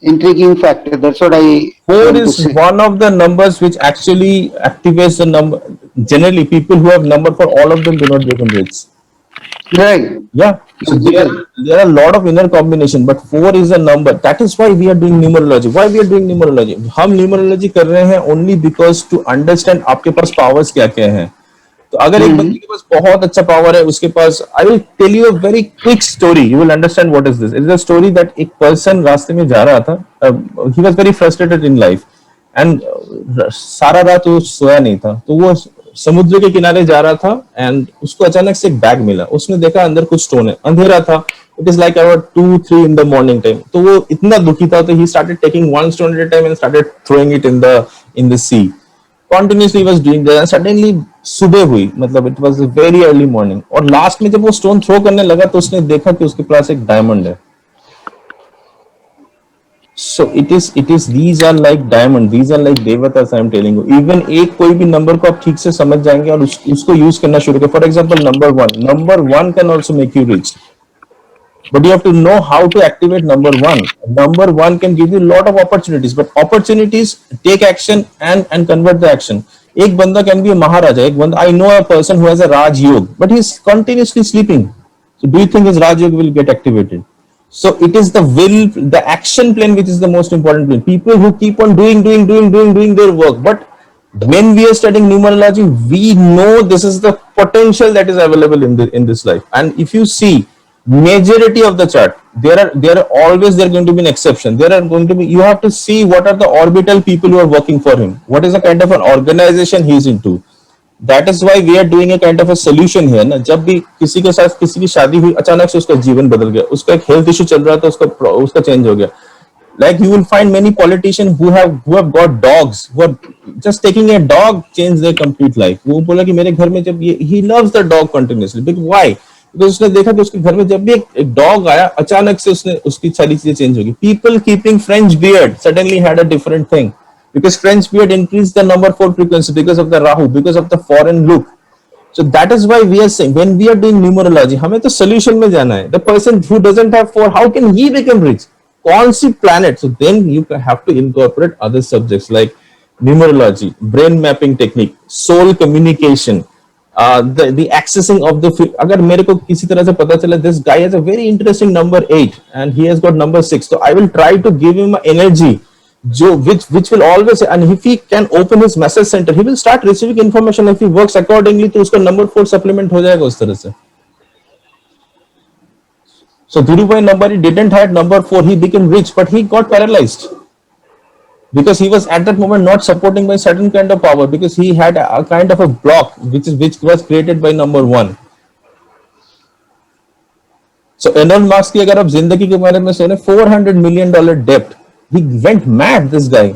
intriguing factor. That's what I.
4 is one of the numbers which actually activates the number. Generally, people who have number 4, all of them do not become rich.
Right.
Yeah. So there are a lot of inner combination, but 4 is a number. That is why we are doing numerology. Why we are doing numerology? हम numerology कर रहे हैं only because to understand आपके पास powers क्या क्या हैं. तो अगर एक बंदे के पास बहुत अच्छा पावर है, उसके पास, I will tell you a very quick story. You will understand what is this. It is a story that एक person रास्ते में जा रहा था. He was very frustrated in life, and सारा रात वो सोया नहीं था. तो वो समुद्र के किनारे जा रहा था एंड उसको अचानक से एक बैग मिला. उसने देखा अंदर कुछ स्टोन है. अंधेरा था. It is like about 2-3 in the morning time. तो वो इतना दुखी था, तो he started taking one stone at a time and started throwing it in the sea. Continuously he was doing that and suddenly सुबह हुई, मतलब it was a very early morning, और लास्ट में जब वो स्टोन थ्रो करने लगा तो उसने देखा कि उसके पास एक डायमंड है. So it is these are like diamond, these are like devatas. I am telling you. Even एक कोई भी नंबर को आप ठीक से समझ जाएंगे और उसको यूज करना शुरू करें. For example, number one can also make you rich, but you have to know how to activate number one. Number one can give you a lot of opportunities, but opportunities take action and convert the action. एक बंदा can be a महाराजा. एक बंदा, I know a person who has a Raj Yog, but he is continuously sleeping. So do you think his Raj Yog will get activated? So it is the will, the action plan, which is the most important plan. People who keep on doing their work. But when we are studying numerology, we know this is the potential that is available in this life. And if you see majority of the chart, there are always going to be an exception. There are going to be, you have to see what are the orbital people who are working for him. What is the kind of an organization he is into. That is why we are doing a kind of a solution here ना. जब भी किसी के साथ किसी की शादी हुई, अचानक से उसका जीवन बदल गया, उसका एक हेल्थ इशू चल रहा था, उसका चेंज हो गया. Like you will find many politicians who have got dogs, who are just taking a dog change their complete life. वो बोला कि मेरे घर में जब ये, he loves the dog continuously. Because why? Because उसने देखा कि उसके घर में जब भी एक dog आया, अचानक से उसकी सारी चीजें चेंज हो गई. People keeping French beard suddenly had a different thing. Because French beard increased the number 4 frequency because of the Rahu, because of the foreign look. So that is why we are saying, when we are doing numerology, हमें तो solution में जाना है. The person who doesn't have 4, how can he become rich? कौन सी planet? So then you have to incorporate other subjects like numerology, brain mapping technique, soul communication, the accessing of the. अगर मेरे को किसी तरह से पता चला this guy has a very interesting number 8 and he has got number 6, so I will try to give him energy. Which will always, and if he can open his message center, he will start receiving information. If he works accordingly, तो उसका number 4 supplement हो जाएगा उस तरह से. So Dhirubhai Nambari didn't have number 4, he became rich, but he got paralyzed because he was at that moment not supporting by certain kind of power, because he had a kind of a block which was created by number 1. So Elon Musk की अगर आप जिंदगी के बारे में सुने, $400 million debt. He went mad, this guy.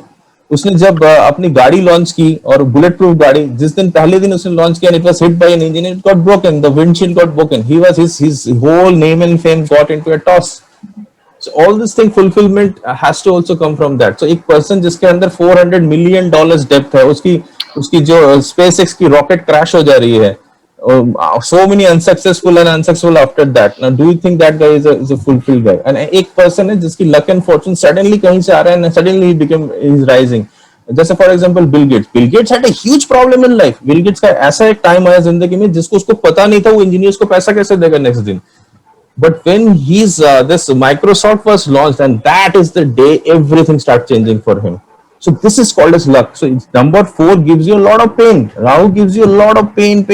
उसने जब अपनी गाड़ी लॉन्च की, और बुलेट प्रूफ गाड़ी, जिस दिन पहले दिन उसने लॉन्च किया, it was hit by an engine, it got broken, the windshield got broken. He was his whole name and fame got into a toss. So all this thing, fulfillment has to also come from that. So एक person जिसके अंदर $400 million depth है, उसकी जो SpaceX की rocket crash हो जा रही है, so many unsuccessful after that. Now do you think that guy is a fulfilled guy? And एक person है जिसकी luck and fortune suddenly कहीं से आ रहा है and suddenly he's rising. जैसे for example Bill Gates had a huge problem in life. Bill Gates का ऐसा एक टाइम आया जिंदगी में जिसको उसको पता नहीं था वो इंजीनियर्स को पैसा कैसे देगा नेक्स्ट दिन. But when this Microsoft was launched, and that is the day everything started changing for him. So this is called as luck. So it's number 4 gives you a lot of pain. Rahu gives you a lot of pain.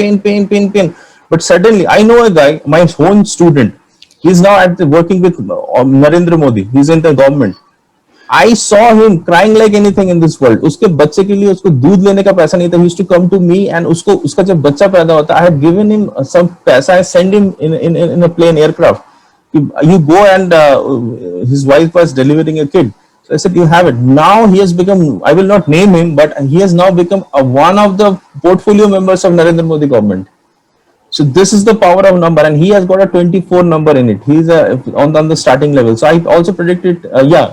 But suddenly, I know a guy, my own student, he's now working with Narendra Modi. He's in the government. I saw him crying like anything in this world. उसके बच्चे के लिए उसको दूध लेने का पैसा नहीं था. He used to come to me and उसका जब बच्चा पैदा होता, I had given him some पैसा. I sent him in a plane aircraft. You go and his wife was delivering a kid. So I said, you have it. Now he has become, I will not name him, but he has now become one of the portfolio members of Narendra Modi government. So this is the power of number, and he has got a 24 number in it. He is on the starting level. So I also predicted,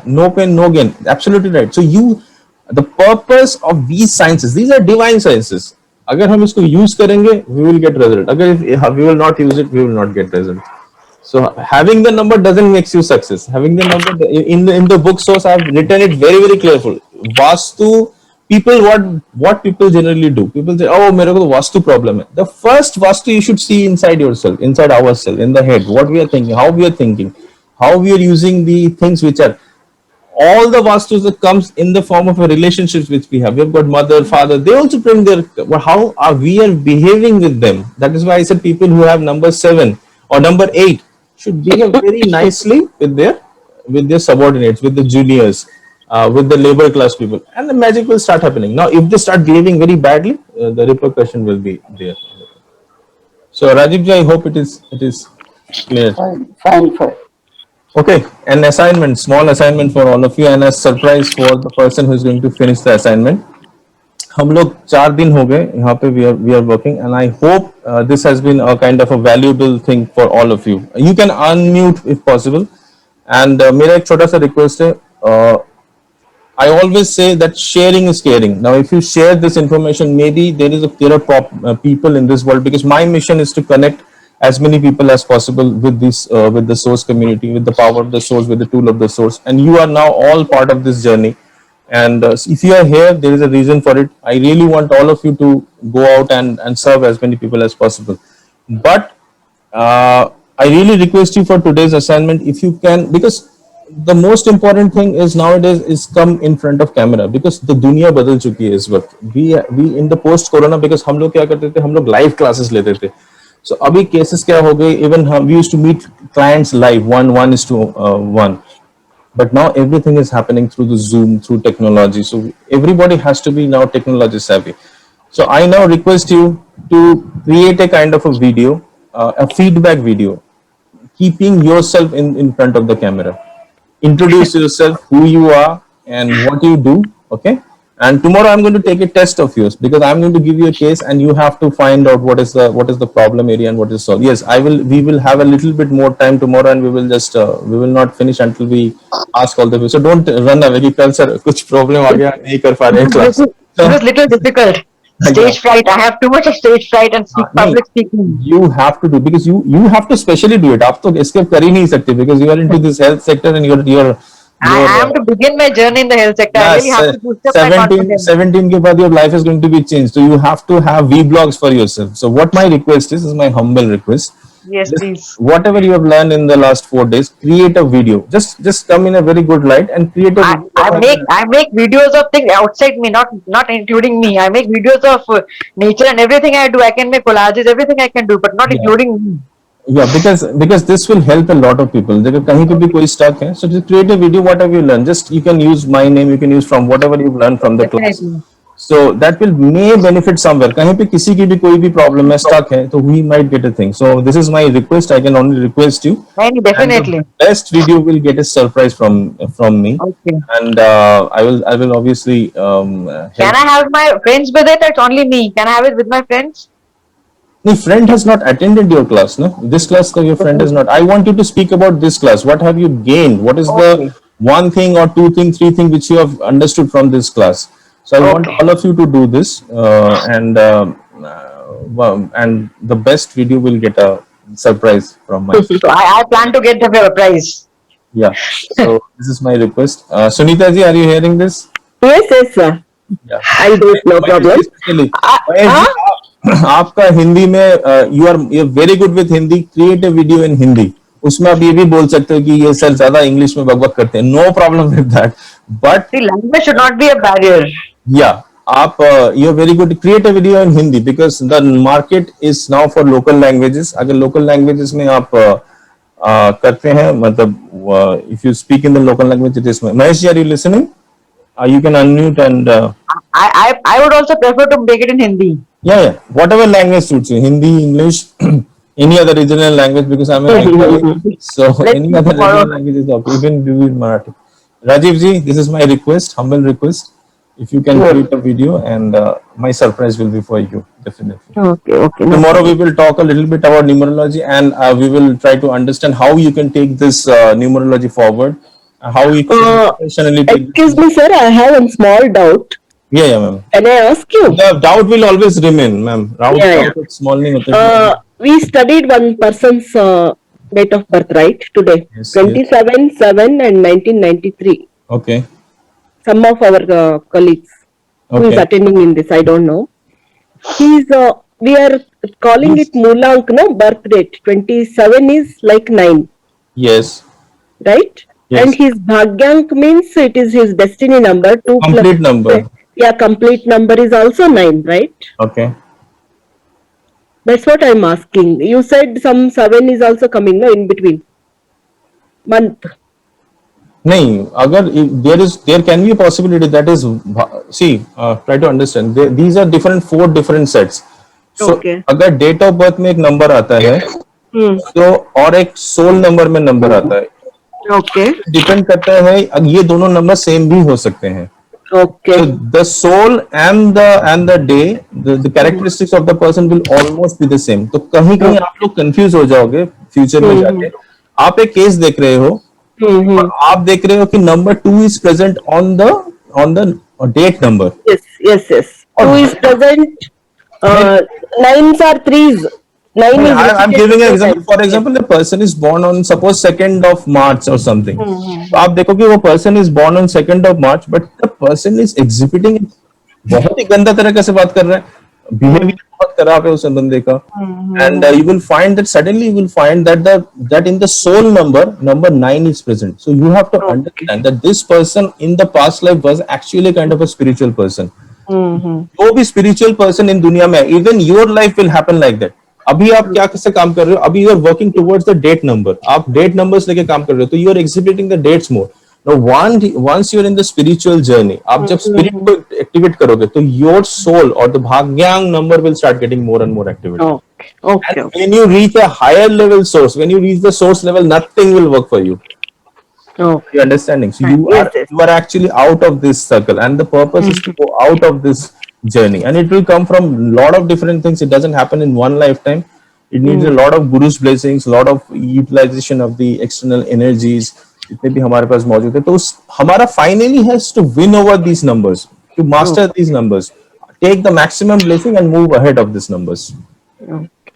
no pain, no gain. Absolutely right. So the purpose of these sciences, these are divine sciences. अगर हम इसको use करेंगे, we will get result. अगर we will not use it, we will not get result. So having the number doesn't make you success. Having the number in the book source, I have written it very, very careful. Vastu, people, what people generally do, people say, oh, मेरे को तो vastu problem है. The first vastu you should see inside yourself, inside ourselves, in the head, what we are thinking, how we are thinking, how we are using the things which are, all the vastus that comes in the form of a relationship which we have. We've got mother, father, they also bring their, how are we are behaving with them. That is why I said people who have number 7 or number 8 should behave very nicely with their subordinates, with the juniors, with the labor class people, and the magic will start happening. Now, if they start behaving very badly, the repercussion will be there. So, Rajiv ji, I hope it is clear.
Fine.
Okay, an assignment, small assignment for all of you, and a surprise for the person who is going to finish the assignment. हम लोग 4 दिन हो गए यहाँ पे we are working, and I hope this has been a kind of a valuable thing for all of you. You can unmute if possible, and मेरा एक छोटा सा request है. I always say that sharing is caring. Now, if you share this information, maybe there are people in this world, because my mission is to connect as many people as possible with this, with the source community, with the power of the source, with the tool of the source. And you are now all part of this journey. And if you are here, there is a reason for it. I really want all of you to go out and serve as many people as possible. But I really request you for today's assignment, if you can, because the most important thing is nowadays is come in front of camera, because the दुनिया बदल चुकी है इस वक्त. We in the post corona, because हम लोग क्या करते थे, हम लोग live classes लेते थे. So अभी cases क्या हो गए, even we used to meet clients live, 1:1. But now everything is happening through the Zoom, through technology. So everybody has to be now technology savvy. So I now request you to create a kind of a video, a feedback video, keeping yourself in front of the camera. Introduce yourself, who you are and what you do, okay? And tomorrow I'm going to take a test of yours, because I'm going to give you a case and you have to find out what is the problem area and what is solved. Yes, we will have a little bit more time tomorrow, and we will just we will not finish until we ask all the questions. So don't run away. Kal sir kuch problem aa gaya, nahi kar pa rahe class.
It was little difficult. Stage fright. I have too much of stage fright and public speaking.
You have to do, because you have to specially do it. आप तो escape कर ही नहीं सकते, because you are into this health sector and you're
I am to begin my journey in the health sector. I really have to boost up my
17
confidence.
17 के बाद your life is going to be changed. So you have to have vlogs for yourself. So what my request is my humble request.
Yes,
Just
please.
whatever you have learned in the last 4 days, create a video. Just come in a very good light and create a video.
I make videos of things outside me, not including me. I make videos of nature and everything I do. I can make collages, everything I can do, but not including me.
Yeah, because this will help a lot of people. जगह कहीं पे भी कोई stuck है, so just create a video, whatever you learn. Just you can use my name, you can use from whatever you've learned from the class.
Definitely.
So that will may benefit somewhere. कहीं पे किसी की भी कोई भी problem है, stuck है, तो we might get a thing. So this is my request. I can only request you.
Definitely.
And the best video will get a surprise from me.
Okay.
And I will obviously help.
Can I have my friends with it? It's only me. Can I have it with my friends?
The friend has not attended your class, no? This class, your friend has not. I want you to speak about this class. What have you gained? What is the one thing or two thing, three thing which you have understood from this class? So I want all of you to do this, and the best video will get a surprise from my.
So I plan to get the prize.
Yeah. So this is my request. Sunita ji, are you hearing this?
Yes, sir.
Yeah.
I'll do it, no problem.
आपका हिंदी में you are very good with Hindi, create a video in Hindi. उसमें आप ये भी बोल सकते हो कि ये सर ज्यादा इंग्लिश में बकबक करते हैं, no problem with that, but
The language should not be a barrier.
या आप you are very good, create a video in Hindi, because the market is now for local languages. अगर लोकल लैंग्वेजेस में आप करते हैं, मतलब if you speak in the local language, it is. Mahesh ji, are you listening? You can unmute and
I would also prefer to make it in Hindi.
yeah, whatever language suits you, Hindi, English, any other regional language, because I'm a language, so any other regional language is okay. You can do it in Marathi. Rajiv ji, this is my request, humble request. If you can create a video, and my surprise will be for you, definitely.
Okay.
Tomorrow we will talk a little bit about numerology, and we will try to understand how you can take this numerology forward. How you can professionally take.
Excuse me, sir. I have a small doubt.
Yeah, ma'am.
Can I ask you?
The doubt will always remain, ma'am. Doubt small नहीं होता.
We studied one person's date of birth, right? Today,
Yes,
27/7 and 1993.
Okay.
Some of our colleagues. who is
Okay.
attending in this, I don't know. He's, we are calling it Moolank, no, birth date. 27 is like 9,
Yes.
right?
Yes.
And his Bhagyank means it is his destiny number. 2
Complete
plus,
number.
yeah, complete number is also 9, right?
Okay.
That's what I'm asking. You said some 7 is also coming, no, in between. Month.
नहीं अगर there can be a possibility that is see try to understand these are different 4 different sets. So
Okay.
अगर date of birth में एक number आता है
Hmm.
तो और एक सोल नंबर में नंबर आता है,
Okay.
डिपेंड करता है अब ये दोनों नंबर सेम भी हो सकते हैं.
Okay.
So the soul and the day, the characteristics of the person will almost be the same. तो कहीं कहीं आप लोग कंफ्यूज हो जाओगे फ्यूचर में जाके. आप एक केस देख रहे हो और आप देख रहे हो कि number 2 is present on the date number.
Yes, yes, yes. 2 is present. 9s are 3s. 9 is
I'm
repeated
giving an
two
example.
times.
For example, a person is born on suppose 2nd of March or something. तो आप देखो कि वो person is born on 2nd of March, but the person is exhibiting बहुत ही गंदा तरीके से बात कर रहा है, behavior बहुत खराब है उस बंदे का, and you will find that suddenly you will find that in the soul number 9 is present. So you have to understand that this person in the past life was actually kind of a spiritual person. जो भी spiritual person in दुनिया में, even your life will happen like that. अभी आप क्या कैसे काम कर रहे हो, अभी you are working towards the date number, आप डेट नंबर्स लेके काम कर रहे हो, तो you are exhibiting the dates more. Once you are in the spiritual journey, आप जब स्पिरिट को एक्टिवेट करोगे तो योर सोल और the bhagyank number will start getting more and more activated.
Okay. Okay.
When you reach a higher level source, when you reach the source level, nothing will work for you.
Okay.
You understanding? So
Yes, yes.
you are actually out of this circle, and the purpose is to go out of this journey, and it will come from a lot of different things. It doesn't happen in one lifetime. It needs a lot of guru's blessings, lot of utilization of the external energies. जितने भी हमारे पास मौजूद है, तो हमारा finally has to win over these numbers, to master these numbers, take the maximum blessing and move ahead of these numbers.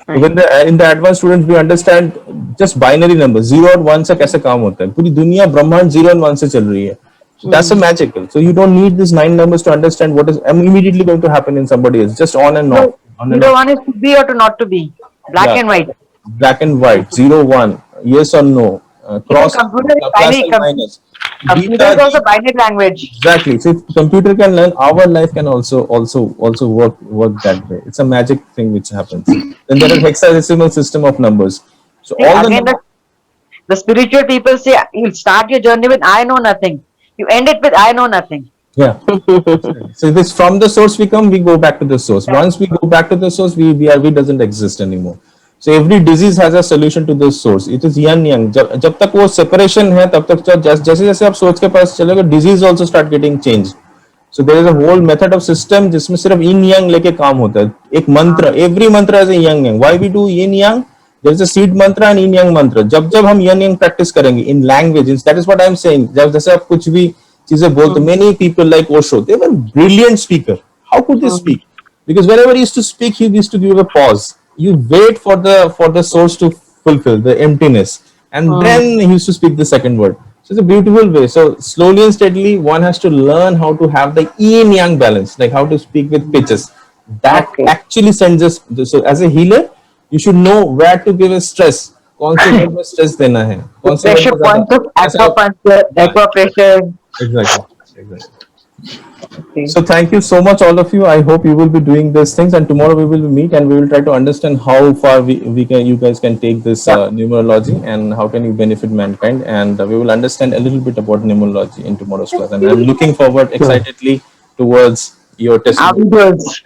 When in the advanced students we understand just binary numbers 0 और 1 से कैसे काम होता है. पूरी दुनिया ब्रह्मांड 0 और 1 से चल रही है. So that's a magical. So you don't need these 9 numbers to understand what is immediately going to happen in somebody else. Just on and off. On and
Zero
off.
one is to be or to not to be. Black
Yeah.
and white.
Black and white, 0 1, yes or no, cross,
computer is
plus
binary,
and minus.
Computer is also binary language.
Exactly. So if computer can learn, our life can also work that way. It's a magic thing which happens. Then there is hexadecimal system of numbers. So
See,
all the
again, the spiritual people say you'll start your journey with I know nothing. You end it with I know nothing.
yeah. So this from the source we come, we go back to the source. Once we go back to the source, we doesn't exist anymore. So every disease has a solution to this source. It is yin yang. जब तक वो separation है, तब तक जैसे जैसे आप सोच के पास चलोगे, disease also start getting changed. So there is a whole method of system जिसमें सिर्फ yin yang लेके काम होता है. एक मंत्र, every mantra has a yin yang. Why we do yin yang? There is a seed mantra and yin yang mantra. जब जब हम yin yang practice करेंगे in language, that is what I am saying. जब जैसे आप कुछ भी चीजें बोलते, many people like Osho, they were brilliant speaker. How could they speak? Because whenever he used to speak, he used to give a pause. You wait for the source to fulfill the emptiness, and then he used to speak the second word. So it's a beautiful way. So slowly and steadily, one has to learn how to have the yin yang balance, like how to speak with pitches. That actually sends us. So as a healer, you should know where to give a stress. कौन से word में stress देना है? कौन से
Pressure
word में
point of acupuncture, aquapressure.
Exactly. So thank you so much, all of you. I hope you will be doing these things, and tomorrow we will meet and we will try to understand how far you guys can take this numerology and how can you benefit mankind, and we will understand a little bit about numerology in tomorrow's class. And I'm looking forward excitedly towards your testimony.
Outdoors.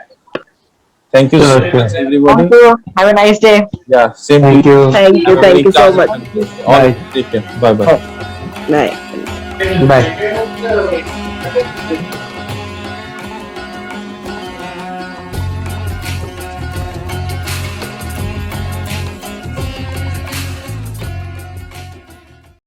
Thank you so much, everybody.
Thank you. Have a nice day.
Yeah, same
Thank
to
you.
Thank you.
Have a
Thank
great
you so
class.
much.
All take care. Bye bye.
Bye.
Bye.